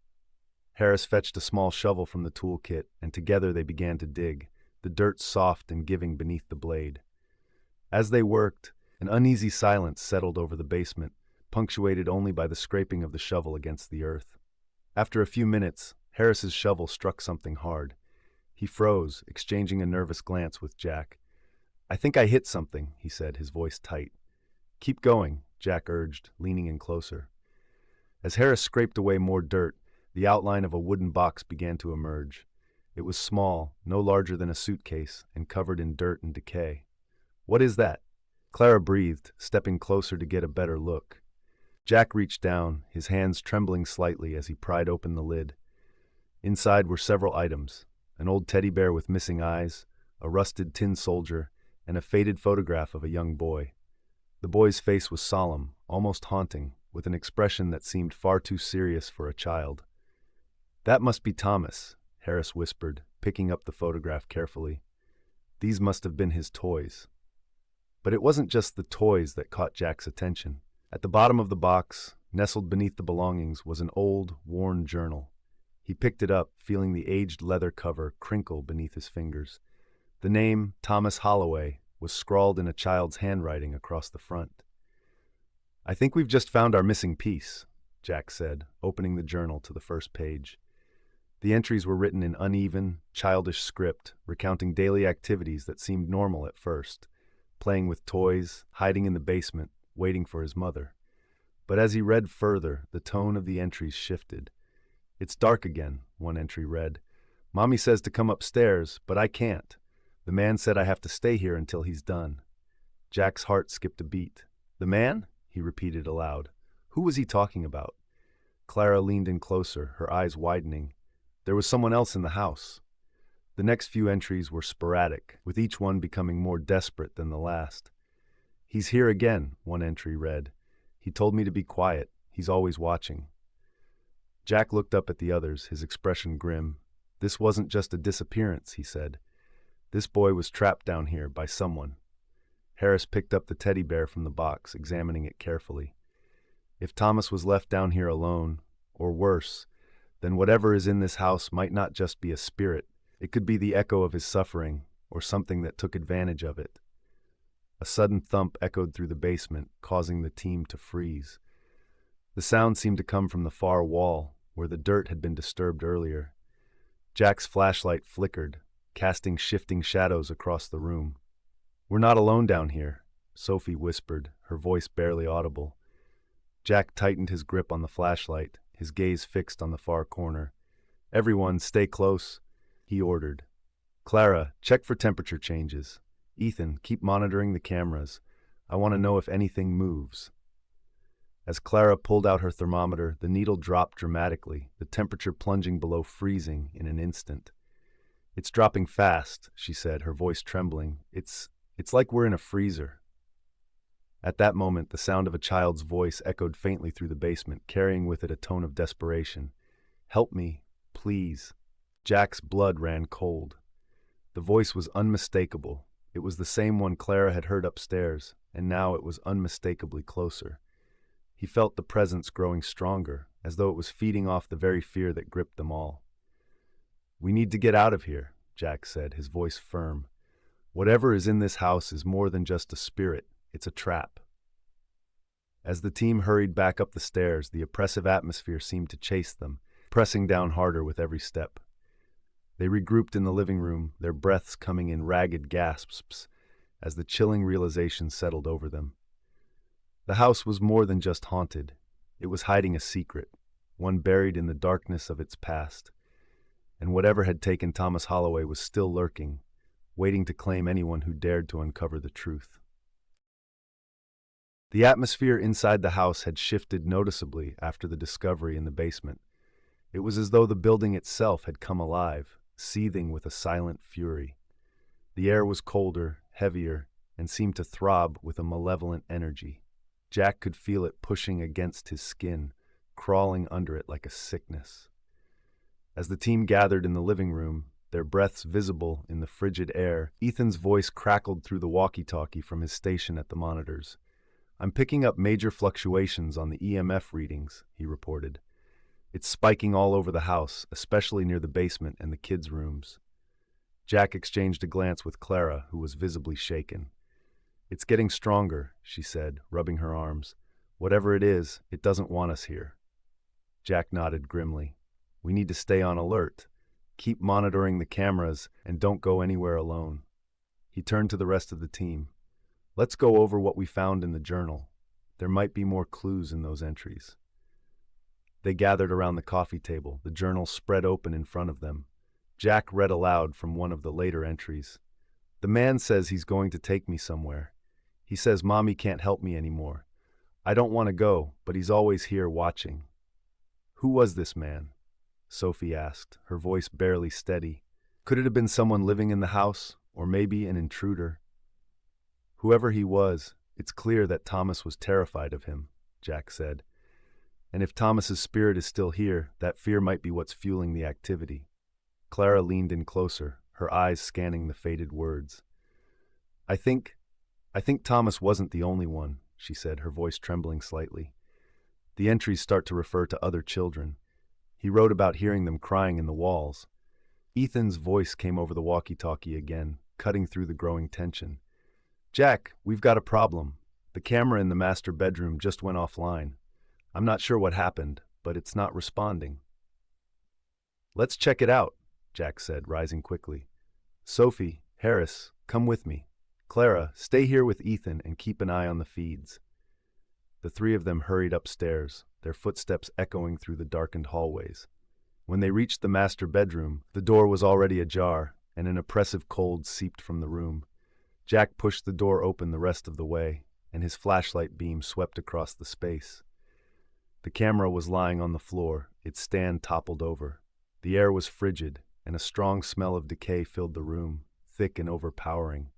Harris fetched a small shovel from the toolkit, and together they began to dig, the dirt soft and giving beneath the blade. As they worked, an uneasy silence settled over the basement, punctuated only by the scraping of the shovel against the earth. After a few minutes, Harris's shovel struck something hard. He froze, exchanging a nervous glance with Jack. "I think I hit something," he said, his voice tight. "Keep going," Jack urged, leaning in closer. As Harris scraped away more dirt, the outline of a wooden box began to emerge. It was small, no larger than a suitcase, and covered in dirt and decay. "What is that?" Clara breathed, stepping closer to get a better look. Jack reached down, his hands trembling slightly as he pried open the lid. Inside were several items: an old teddy bear with missing eyes, a rusted tin soldier, and a faded photograph of a young boy. The boy's face was solemn, almost haunting, with an expression that seemed far too serious for a child. "That must be Thomas," Harris whispered, picking up the photograph carefully. These must have been his toys. But it wasn't just the toys that caught Jack's attention. At the bottom of the box, nestled beneath the belongings, was an old, worn journal. He picked it up, feeling the aged leather cover crinkle beneath his fingers. The name, Thomas Holloway, was scrawled in a child's handwriting across the front. "I think we've just found our missing piece," Jack said, opening the journal to the first page. The entries were written in uneven, childish script, recounting daily activities that seemed normal at first: playing with toys, hiding in the basement, waiting for his mother. But as he read further, the tone of the entries shifted. "It's dark again," one entry read. "Mommy says to come upstairs, but I can't. The man said I have to stay here until he's done." Jack's heart skipped a beat. "The man?" he repeated aloud. "Who was he talking about?" Clara leaned in closer, her eyes widening. There was someone else in the house. The next few entries were sporadic, with each one becoming more desperate than the last. "He's here again," one entry read. "He told me to be quiet. He's always watching." Jack looked up at the others, his expression grim. "This wasn't just a disappearance," he said. "This boy was trapped down here by someone." Harris picked up the teddy bear from the box, examining it carefully. If Thomas was left down here alone, or worse, then whatever is in this house might not just be a spirit. It could be the echo of his suffering, or something that took advantage of it. A sudden thump echoed through the basement, causing the team to freeze. The sound seemed to come from the far wall, where the dirt had been disturbed earlier. Jack's flashlight flickered, casting shifting shadows across the room. "We're not alone down here," Sophie whispered, her voice barely audible. Jack tightened his grip on the flashlight, his gaze fixed on the far corner. "Everyone, stay close," he ordered. "Clara, check for temperature changes. Ethan, keep monitoring the cameras. I want to know if anything moves." As Clara pulled out her thermometer, the needle dropped dramatically, the temperature plunging below freezing in an instant. "It's dropping fast," she said, her voice trembling. It's like we're in a freezer." At that moment, the sound of a child's voice echoed faintly through the basement, carrying with it a tone of desperation. "Help me, please." Jack's blood ran cold. The voice was unmistakable. It was the same one Clara had heard upstairs, and now it was unmistakably closer. He felt the presence growing stronger, as though it was feeding off the very fear that gripped them all. "We need to get out of here," Jack said, his voice firm. "Whatever is in this house is more than just a spirit. It's a trap." As the team hurried back up the stairs, the oppressive atmosphere seemed to chase them, pressing down harder with every step. They regrouped in the living room, their breaths coming in ragged gasps as the chilling realization settled over them. The house was more than just haunted. It was hiding a secret, one buried in the darkness of its past. And whatever had taken Thomas Holloway was still lurking, waiting to claim anyone who dared to uncover the truth. The atmosphere inside the house had shifted noticeably after the discovery in the basement. It was as though the building itself had come alive, seething with a silent fury. The air was colder, heavier, and seemed to throb with a malevolent energy. Jack could feel it pushing against his skin, crawling under it like a sickness. As the team gathered in the living room, their breaths visible in the frigid air, Ethan's voice crackled through the walkie-talkie from his station at the monitors. "I'm picking up major fluctuations on the EMF readings," he reported. It's spiking all over the house, especially near the basement and the kids' rooms. Jack exchanged a glance with Clara, who was visibly shaken. "It's getting stronger," she said, rubbing her arms. "Whatever it is, it doesn't want us here." Jack nodded grimly. "We need to stay on alert. Keep monitoring the cameras and don't go anywhere alone." He turned to the rest of the team. "Let's go over what we found in the journal. There might be more clues in those entries." They gathered around the coffee table, the journal spread open in front of them. Jack read aloud from one of the later entries. "The man says he's going to take me somewhere. He says Mommy can't help me anymore. I don't want to go, but he's always here watching." "Who was this man?" Sophie asked, her voice barely steady. Could it have been someone living in the house, or maybe an intruder? "Whoever he was, it's clear that Thomas was terrified of him," Jack said. "And if Thomas's spirit is still here, that fear might be what's fueling the activity." Clara leaned in closer, her eyes scanning the faded words. I think Thomas wasn't the only one," she said, her voice trembling slightly. "The entries start to refer to other children. He wrote about hearing them crying in the walls." Ethan's voice came over the walkie-talkie again, cutting through the growing tension. "Jack, we've got a problem. The camera in the master bedroom just went offline. I'm not sure what happened, but it's not responding." "Let's check it out," Jack said, rising quickly. "Sophie, Harris, come with me. Clara, stay here with Ethan and keep an eye on the feeds." The three of them hurried upstairs, their footsteps echoing through the darkened hallways. When they reached the master bedroom, the door was already ajar, and an oppressive cold seeped from the room. Jack pushed the door open the rest of the way, and his flashlight beam swept across the space. The camera was lying on the floor, its stand toppled over. The air was frigid, and a strong smell of decay filled the room, thick and overpowering.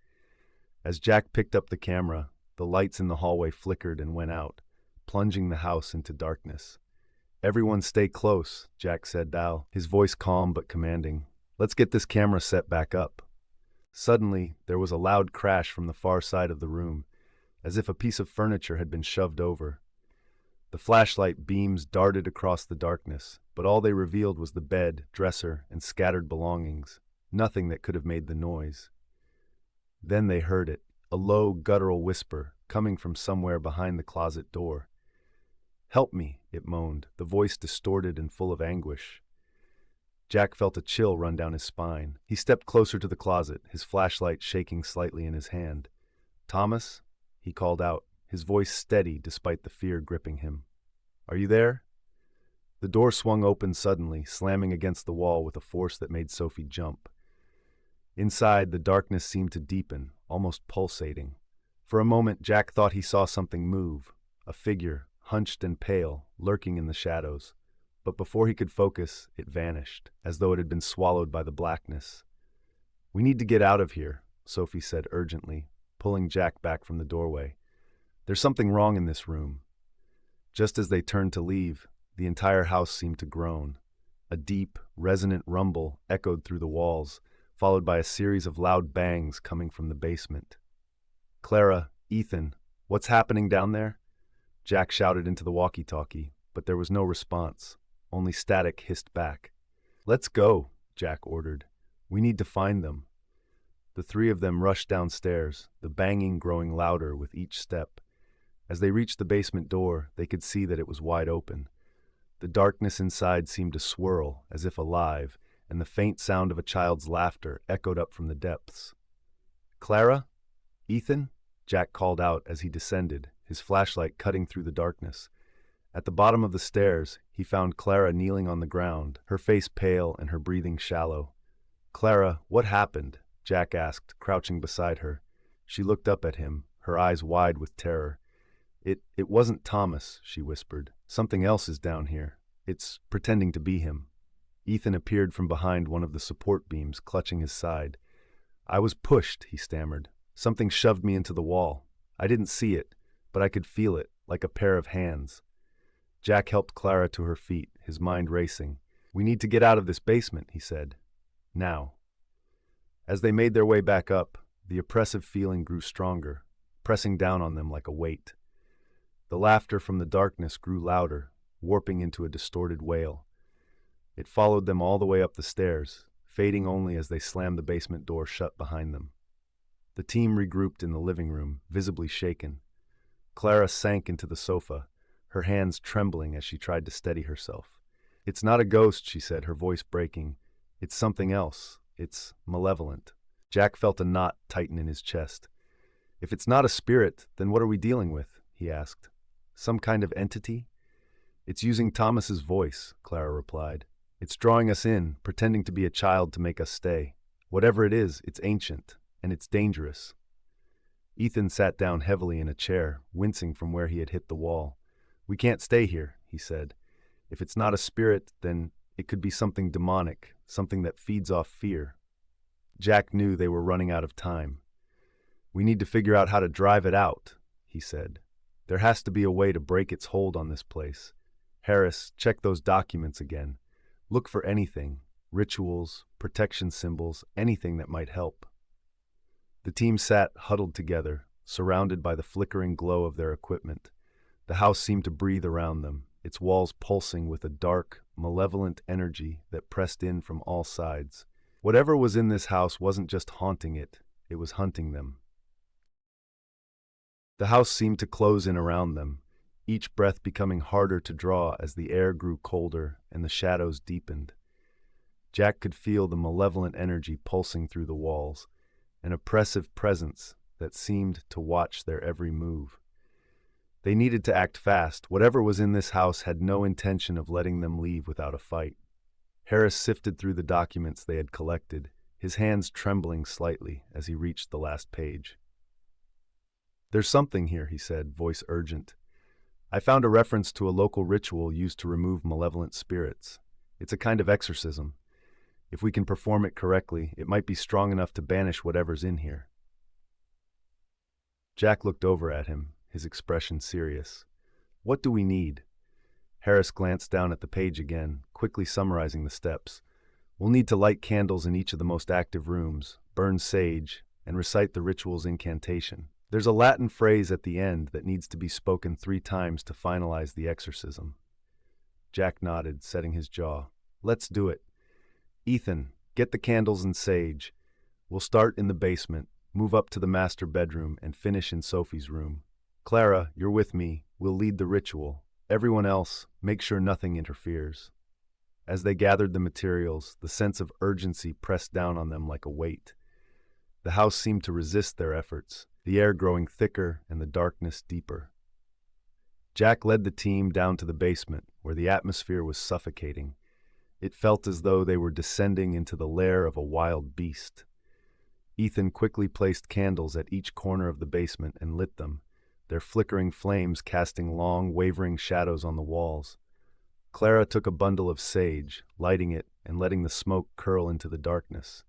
As Jack picked up the camera, the lights in the hallway flickered and went out, plunging the house into darkness. "Everyone stay close," Jack said now, his voice calm but commanding. "Let's get this camera set back up." Suddenly, there was a loud crash from the far side of the room, as if a piece of furniture had been shoved over. The flashlight beams darted across the darkness, but all they revealed was the bed, dresser, and scattered belongings, nothing that could have made the noise. Then they heard it, a low, guttural whisper, coming from somewhere behind the closet door. "Help me," it moaned, the voice distorted and full of anguish. Jack felt a chill run down his spine. He stepped closer to the closet, his flashlight shaking slightly in his hand. "Thomas?" he called out, his voice steady despite the fear gripping him. "Are you there?" The door swung open suddenly, slamming against the wall with a force that made Sophie jump. Inside, the darkness seemed to deepen, almost pulsating. For a moment, Jack thought he saw something move, a figure, hunched and pale, lurking in the shadows. But before he could focus, it vanished, as though it had been swallowed by the blackness. "We need to get out of here," Sophie said urgently, pulling Jack back from the doorway. "There's something wrong in this room." Just as they turned to leave, the entire house seemed to groan. A deep, resonant rumble echoed through the walls, followed by a series of loud bangs coming from the basement. "Clara, Ethan, what's happening down there?" Jack shouted into the walkie-talkie, but there was no response. Only static hissed back. "Let's go," Jack ordered. "We need to find them." The three of them rushed downstairs, the banging growing louder with each step. As they reached the basement door, they could see that it was wide open. The darkness inside seemed to swirl, as if alive, and the faint sound of a child's laughter echoed up from the depths. "Clara? Ethan?" Jack called out as he descended, his flashlight cutting through the darkness. At the bottom of the stairs, he found Clara kneeling on the ground, her face pale and her breathing shallow. "Clara, what happened?" Jack asked, crouching beside her. She looked up at him, her eyes wide with terror. It wasn't Thomas," she whispered. "Something else is down here. It's pretending to be him." Ethan appeared from behind one of the support beams, clutching his side. "I was pushed," he stammered. "Something shoved me into the wall. I didn't see it, but I could feel it, like a pair of hands." Jack helped Clara to her feet, his mind racing. "We need to get out of this basement," he said. "Now." As they made their way back up, the oppressive feeling grew stronger, pressing down on them like a weight. The laughter from the darkness grew louder, warping into a distorted wail. It followed them all the way up the stairs, fading only as they slammed the basement door shut behind them. The team regrouped in the living room, visibly shaken. Clara sank into the sofa, her hands trembling as she tried to steady herself. "It's not a ghost," she said, her voice breaking. "It's something else. It's malevolent." Jack felt a knot tighten in his chest. "If it's not a spirit, then what are we dealing with?" he asked. "Some kind of entity?" "It's using Thomas's voice," Clara replied. "It's drawing us in, pretending to be a child to make us stay. Whatever it is, it's ancient, and it's dangerous." Ethan sat down heavily in a chair, wincing from where he had hit the wall. "We can't stay here," he said. "If it's not a spirit, then it could be something demonic, something that feeds off fear." Jack knew they were running out of time. "We need to figure out how to drive it out," he said. "There has to be a way to break its hold on this place. Harris, check those documents again. Look for anything, rituals, protection symbols, anything that might help." The team sat huddled together, surrounded by the flickering glow of their equipment. The house seemed to breathe around them, its walls pulsing with a dark, malevolent energy that pressed in from all sides. Whatever was in this house wasn't just haunting it, it was hunting them. The house seemed to close in around them, each breath becoming harder to draw as the air grew colder and the shadows deepened. Jack could feel the malevolent energy pulsing through the walls, an oppressive presence that seemed to watch their every move. They needed to act fast. Whatever was in this house had no intention of letting them leave without a fight. Harris sifted through the documents they had collected, his hands trembling slightly as he reached the last page. "There's something here," he said, voice urgent. "I found a reference to a local ritual used to remove malevolent spirits. It's a kind of exorcism. If we can perform it correctly, it might be strong enough to banish whatever's in here." Jack looked over at him, his expression serious. "What do we need?" Harris glanced down at the page again, quickly summarizing the steps. "We'll need to light candles in each of the most active rooms, burn sage, and recite the ritual's incantation. There's a Latin phrase at the end that needs to be spoken 3 times to finalize the exorcism." Jack nodded, setting his jaw. "Let's do it. Ethan, get the candles and sage. We'll start in the basement, move up to the master bedroom, and finish in Sophie's room. Clara, you're with me. We'll lead the ritual. Everyone else, make sure nothing interferes." As they gathered the materials, the sense of urgency pressed down on them like a weight. The house seemed to resist their efforts, the air growing thicker and the darkness deeper. Jack led the team down to the basement, where the atmosphere was suffocating. It felt as though they were descending into the lair of a wild beast. Ethan quickly placed candles at each corner of the basement and lit them, their flickering flames casting long, wavering shadows on the walls. Clara took a bundle of sage, lighting it and letting the smoke curl into the darkness.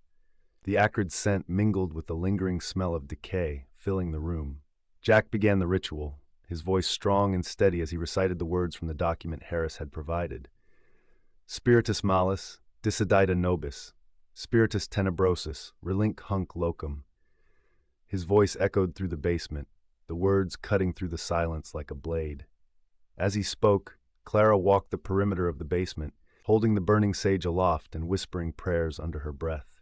The acrid scent mingled with the lingering smell of decay, filling the room. Jack began the ritual, his voice strong and steady as he recited the words from the document Harris had provided. "Spiritus malis, dissidida nobis, spiritus tenebrosus, relinque hunc locum." His voice echoed through the basement, the words cutting through the silence like a blade. As he spoke, Clara walked the perimeter of the basement, holding the burning sage aloft and whispering prayers under her breath.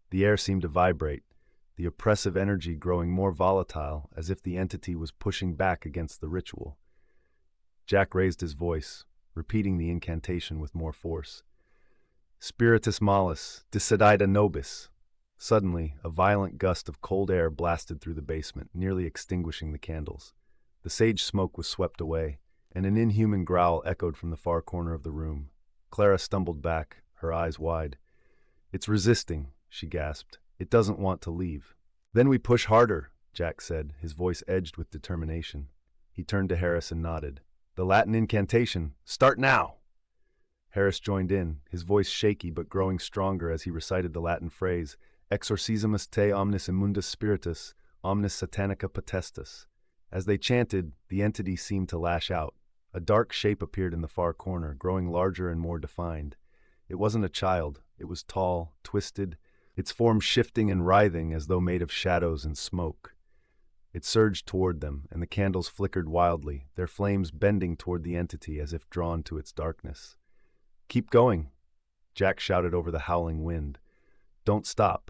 The air seemed to vibrate, the oppressive energy growing more volatile, as if the entity was pushing back against the ritual. Jack raised his voice, repeating the incantation with more force. "Spiritus malis, dissidida nobis." Suddenly, a violent gust of cold air blasted through the basement, nearly extinguishing the candles. The sage smoke was swept away, and an inhuman growl echoed from the far corner of the room. Clara stumbled back, her eyes wide. "It's resisting," she gasped. "It doesn't want to leave." "Then we push harder," Jack said, his voice edged with determination. He turned to Harris and nodded. "The Latin incantation. Start now!" Harris joined in, his voice shaky but growing stronger as he recited the Latin phrase, "Exorcisamus te omnis immundus spiritus, omnis satanica potestas." As they chanted, the entity seemed to lash out. A dark shape appeared in the far corner, growing larger and more defined. It wasn't a child. It was tall, twisted, its form shifting and writhing as though made of shadows and smoke. It surged toward them, and the candles flickered wildly, their flames bending toward the entity as if drawn to its darkness. "Keep going," Jack shouted over the howling wind. "Don't stop."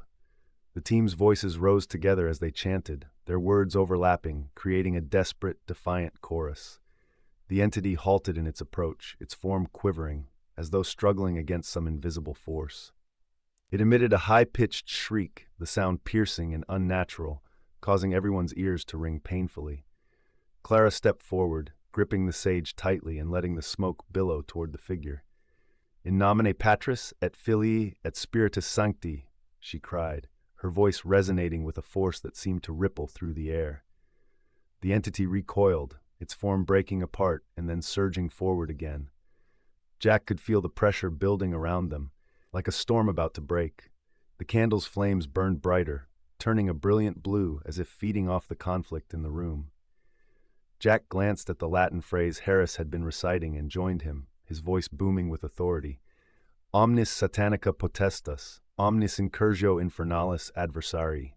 The team's voices rose together as they chanted, their words overlapping, creating a desperate, defiant chorus. The entity halted in its approach, its form quivering, as though struggling against some invisible force. It emitted a high-pitched shriek, the sound piercing and unnatural, causing everyone's ears to ring painfully. Clara stepped forward, gripping the sage tightly and letting the smoke billow toward the figure. "In nomine Patris et Filii et Spiritus Sancti," she cried, her voice resonating with a force that seemed to ripple through the air. The entity recoiled, its form breaking apart and then surging forward again. Jack could feel the pressure building around them, like a storm about to break. The candle's flames burned brighter, turning a brilliant blue as if feeding off the conflict in the room. Jack glanced at the Latin phrase Harris had been reciting and joined him, his voice booming with authority. "Omnis satanica potestas, omnis incurgio infernalis adversarii."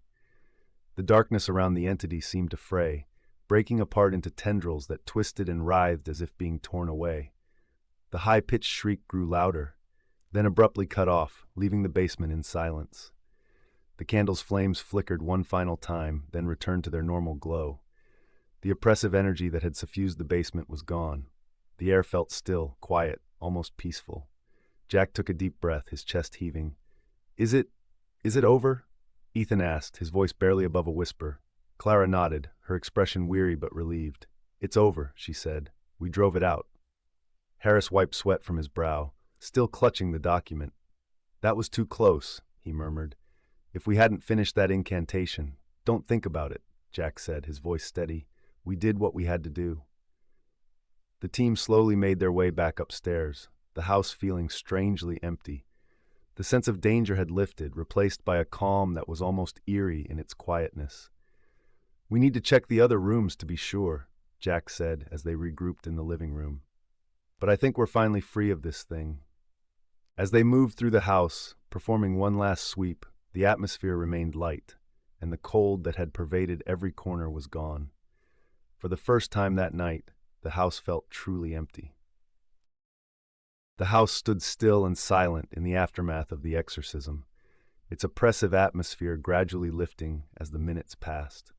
The darkness around the entity seemed to fray, breaking apart into tendrils that twisted and writhed as if being torn away. The high-pitched shriek grew louder, then abruptly cut off, leaving the basement in silence. The candle's flames flickered one final time, then returned to their normal glow. The oppressive energy that had suffused the basement was gone. The air felt still, quiet, almost peaceful. Jack took a deep breath, his chest heaving. Is it over?" Ethan asked, his voice barely above a whisper. Clara nodded, her expression weary but relieved. "It's over," she said. "We drove it out." Harris wiped sweat from his brow, still clutching the document. "That was too close," he murmured. "If we hadn't finished that incantation—" "Don't think about it," Jack said, his voice steady. "We did what we had to do." The team slowly made their way back upstairs, the house feeling strangely empty. The sense of danger had lifted, replaced by a calm that was almost eerie in its quietness. "We need to check the other rooms to be sure," Jack said as they regrouped in the living room. "But I think we're finally free of this thing." As they moved through the house, performing one last sweep, the atmosphere remained light, and the cold that had pervaded every corner was gone. For the first time that night, the house felt truly empty. The house stood still and silent in the aftermath of the exorcism, its oppressive atmosphere gradually lifting as the minutes passed.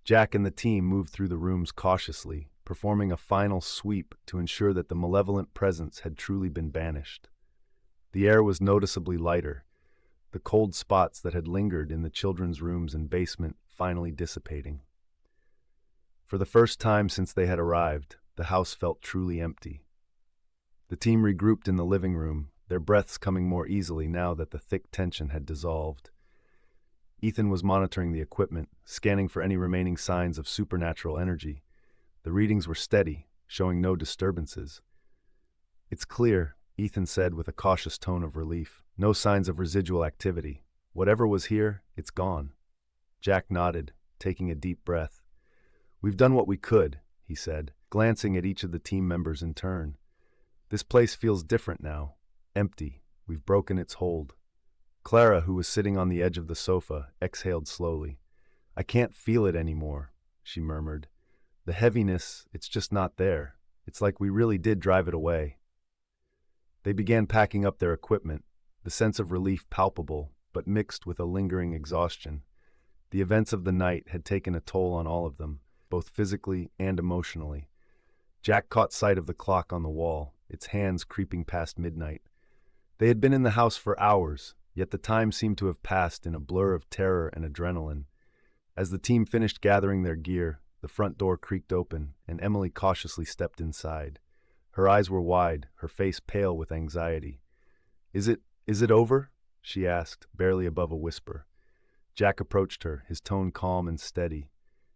Jack and the team moved through the rooms cautiously, performing a final sweep to ensure that the malevolent presence had truly been banished. The air was noticeably lighter, the cold spots that had lingered in the children's rooms and basement finally dissipating. For the first time since they had arrived, the house felt truly empty. The team regrouped in the living room, their breaths coming more easily now that the thick tension had dissolved. Ethan was monitoring the equipment, scanning for any remaining signs of supernatural energy. The readings were steady, showing no disturbances. "It's clear," Ethan said with a cautious tone of relief. "No signs of residual activity. Whatever was here, it's gone." Jack nodded, taking a deep breath. "We've done what we could," he said, glancing at each of the team members in turn. "This place feels different now. Empty. We've broken its hold." Clara, who was sitting on the edge of the sofa, exhaled slowly. "I can't feel it anymore," she murmured. "The heaviness, it's just not there. It's like we really did drive it away." They began packing up their equipment, the sense of relief palpable, but mixed with a lingering exhaustion. The events of the night had taken a toll on all of them, both physically and emotionally. Jack caught sight of the clock on the wall, its hands creeping past midnight. They had been in the house for hours, yet the time seemed to have passed in a blur of terror and adrenaline. As the team finished gathering their gear, the front door creaked open, and Emily cautiously stepped inside. Her eyes were wide, her face pale with anxiety. Is it over?" she asked, barely above a whisper. Jack approached her, his tone calm and steady.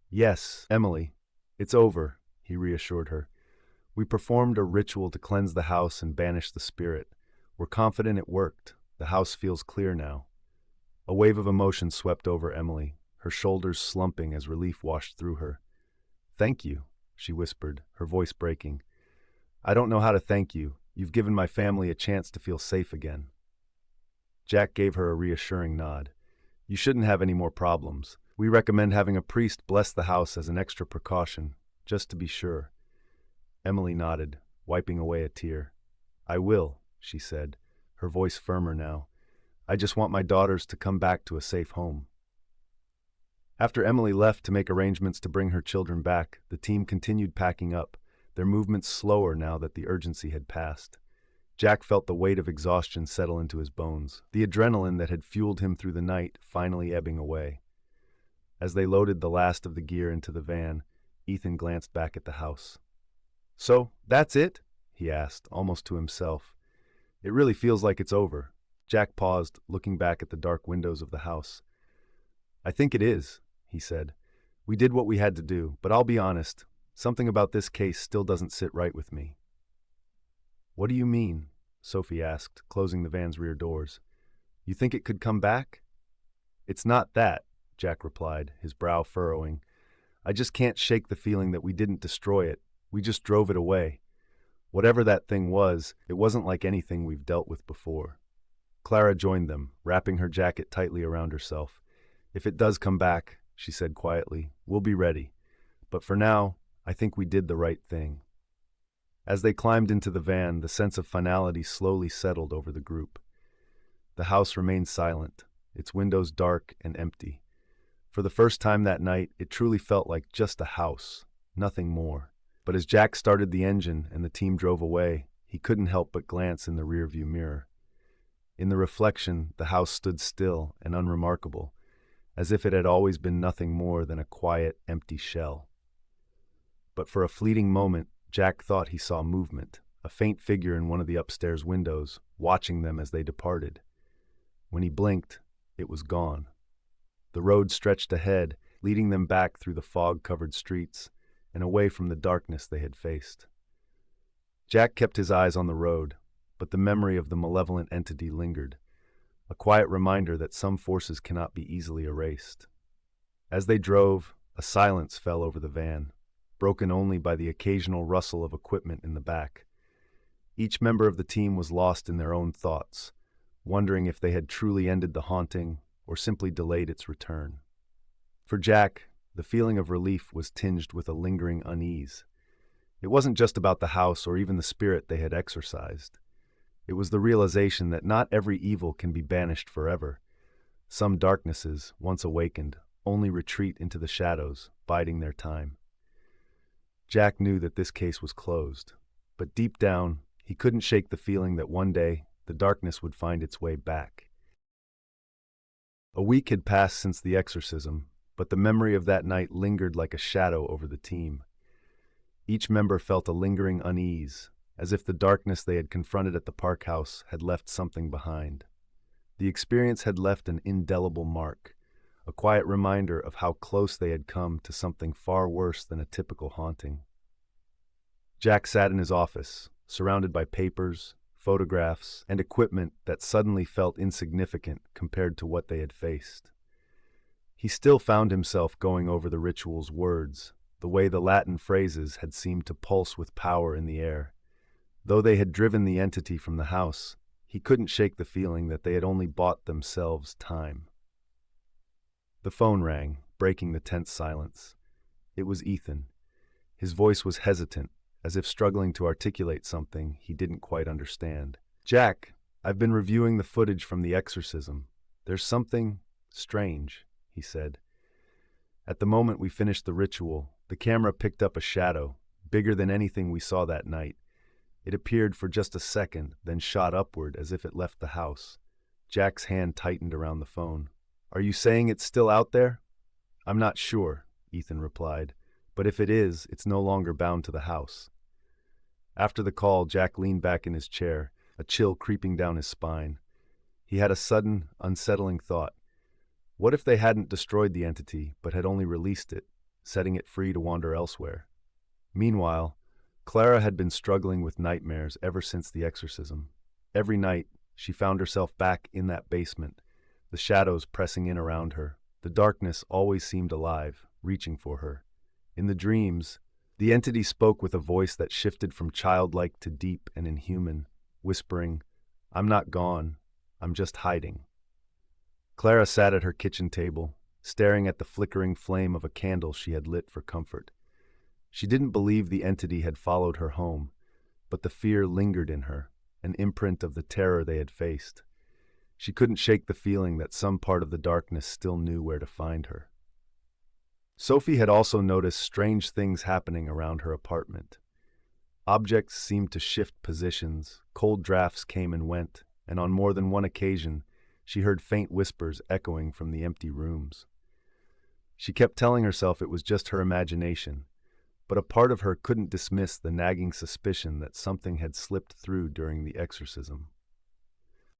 "Yes, Emily, it's over," he reassured her. "We performed a ritual to cleanse the house and banish the spirit. We're confident it worked. The house feels clear now." A wave of emotion swept over Emily, her shoulders slumping as relief washed through her. "Thank you," she whispered, her voice breaking. "I don't know how to thank you. You've given my family a chance to feel safe again." Jack gave her a reassuring nod. You shouldn't have any more problems. We recommend having a priest bless the house as an extra precaution, just to be sure. Emily nodded, wiping away a tear. I will, she said, her voice firmer now. I just want my daughters to come back to a safe home. After Emily left to make arrangements to bring her children back, the team continued packing up, their movements slower now that the urgency had passed. Jack felt the weight of exhaustion settle into his bones, the adrenaline that had fueled him through the night finally ebbing away. As they loaded the last of the gear into the van, Ethan glanced back at the house. So, that's it? He asked, almost to himself. It really feels like it's over. Jack paused, looking back at the dark windows of the house. I think it is, he said. We did what we had to do, but I'll be honest, something about this case still doesn't sit right with me. What do you mean? Sophie asked, closing the van's rear doors. You think it could come back? It's not that, Jack replied, his brow furrowing. I just can't shake the feeling that we didn't destroy it. We just drove it away. Whatever that thing was, it wasn't like anything we've dealt with before. Clara joined them, wrapping her jacket tightly around herself. If it does come back, she said quietly, we'll be ready. But for now, I think we did the right thing. As they climbed into the van, the sense of finality slowly settled over the group. The house remained silent, its windows dark and empty. For the first time that night, it truly felt like just a house, nothing more. But as Jack started the engine and the team drove away, he couldn't help but glance in the rearview mirror. In the reflection, the house stood still and unremarkable, as if it had always been nothing more than a quiet, empty shell. But for a fleeting moment, Jack thought he saw movement, a faint figure in one of the upstairs windows, watching them as they departed. When he blinked, it was gone. The road stretched ahead, leading them back through the fog-covered streets and away from the darkness they had faced. Jack kept his eyes on the road, but the memory of the malevolent entity lingered, a quiet reminder that some forces cannot be easily erased. As they drove, a silence fell over the van, broken only by the occasional rustle of equipment in the back. Each member of the team was lost in their own thoughts, wondering if they had truly ended the haunting or simply delayed its return. For Jack, the feeling of relief was tinged with a lingering unease. It wasn't just about the house or even the spirit they had exorcised. It was the realization that not every evil can be banished forever. Some darknesses, once awakened, only retreat into the shadows, biding their time. Jack knew that this case was closed, but deep down, he couldn't shake the feeling that one day the darkness would find its way back. A week had passed since the exorcism, but the memory of that night lingered like a shadow over the team. Each member felt a lingering unease, as if the darkness they had confronted at the park house had left something behind. The experience had left an indelible mark, a quiet reminder of how close they had come to something far worse than a typical haunting. Jack sat in his office, surrounded by papers, photographs, and equipment that suddenly felt insignificant compared to what they had faced. He still found himself going over the ritual's words, the way the Latin phrases had seemed to pulse with power in the air. Though they had driven the entity from the house, he couldn't shake the feeling that they had only bought themselves time. The phone rang, breaking the tense silence. It was Ethan. His voice was hesitant, as if struggling to articulate something he didn't quite understand. Jack, I've been reviewing the footage from the exorcism. There's something strange, he said. At the moment we finished the ritual, the camera picked up a shadow, bigger than anything we saw that night. It appeared for just a second, then shot upward as if it left the house. Jack's hand tightened around the phone. Are you saying it's still out there? I'm not sure, Ethan replied, but if it is, it's no longer bound to the house. After the call, Jack leaned back in his chair, a chill creeping down his spine. He had a sudden, unsettling thought. What if they hadn't destroyed the entity, but had only released it, setting it free to wander elsewhere? Meanwhile, Clara had been struggling with nightmares ever since the exorcism. Every night, she found herself back in that basement, the shadows pressing in around her. The darkness always seemed alive, reaching for her. In the dreams, the entity spoke with a voice that shifted from childlike to deep and inhuman, whispering, I'm not gone, I'm just hiding. Clara sat at her kitchen table, staring at the flickering flame of a candle she had lit for comfort. She didn't believe the entity had followed her home, but the fear lingered in her, an imprint of the terror they had faced. She couldn't shake the feeling that some part of the darkness still knew where to find her. Sophie had also noticed strange things happening around her apartment. Objects seemed to shift positions, cold drafts came and went, and on more than one occasion, she heard faint whispers echoing from the empty rooms. She kept telling herself it was just her imagination, but a part of her couldn't dismiss the nagging suspicion that something had slipped through during the exorcism.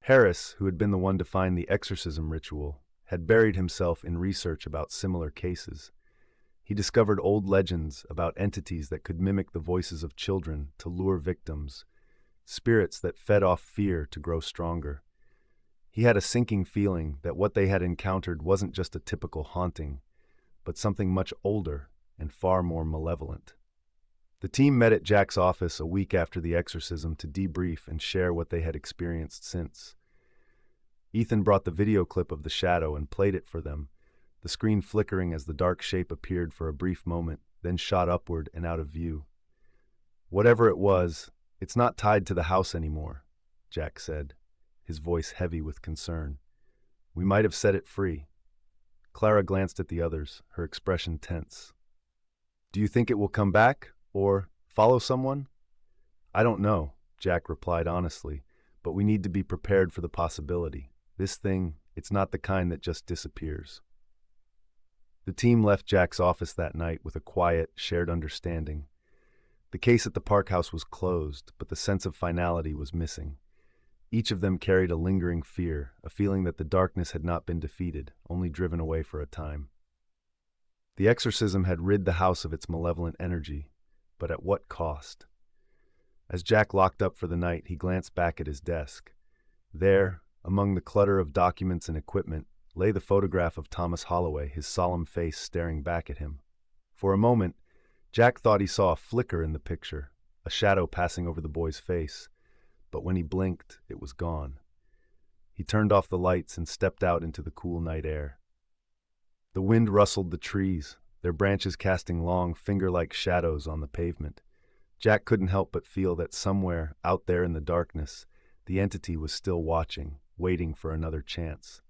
Harris, who had been the one to find the exorcism ritual, had buried himself in research about similar cases. He discovered old legends about entities that could mimic the voices of children to lure victims, spirits that fed off fear to grow stronger. He had a sinking feeling that what they had encountered wasn't just a typical haunting, but something much older and far more malevolent. The team met at Jack's office a week after the exorcism to debrief and share what they had experienced since. Ethan brought the video clip of the shadow and played it for them, the screen flickering as the dark shape appeared for a brief moment, then shot upward and out of view. "Whatever it was, it's not tied to the house anymore," Jack said, his voice heavy with concern. "We might have set it free." Clara glanced at the others, her expression tense. "Do you think it will come back, or follow someone?" "I don't know," Jack replied honestly, "but we need to be prepared for the possibility. This thing, it's not the kind that just disappears." The team left Jack's office that night with a quiet, shared understanding. The case at the park house was closed, but the sense of finality was missing. Each of them carried a lingering fear, a feeling that the darkness had not been defeated, only driven away for a time. The exorcism had rid the house of its malevolent energy, but at what cost? As Jack locked up for the night, he glanced back at his desk. There, among the clutter of documents and equipment, lay the photograph of Thomas Holloway, his solemn face staring back at him. For a moment, Jack thought he saw a flicker in the picture, a shadow passing over the boy's face, but when he blinked, it was gone. He turned off the lights and stepped out into the cool night air. The wind rustled the trees, their branches casting long, finger-like shadows on the pavement. Jack couldn't help but feel that somewhere, out there in the darkness, the entity was still watching, waiting for another chance.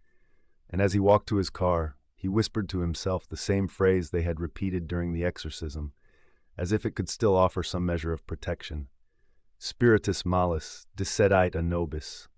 And as he walked to his car, he whispered to himself the same phrase they had repeated during the exorcism, as if it could still offer some measure of protection. Spiritus malus dissedit a nobis.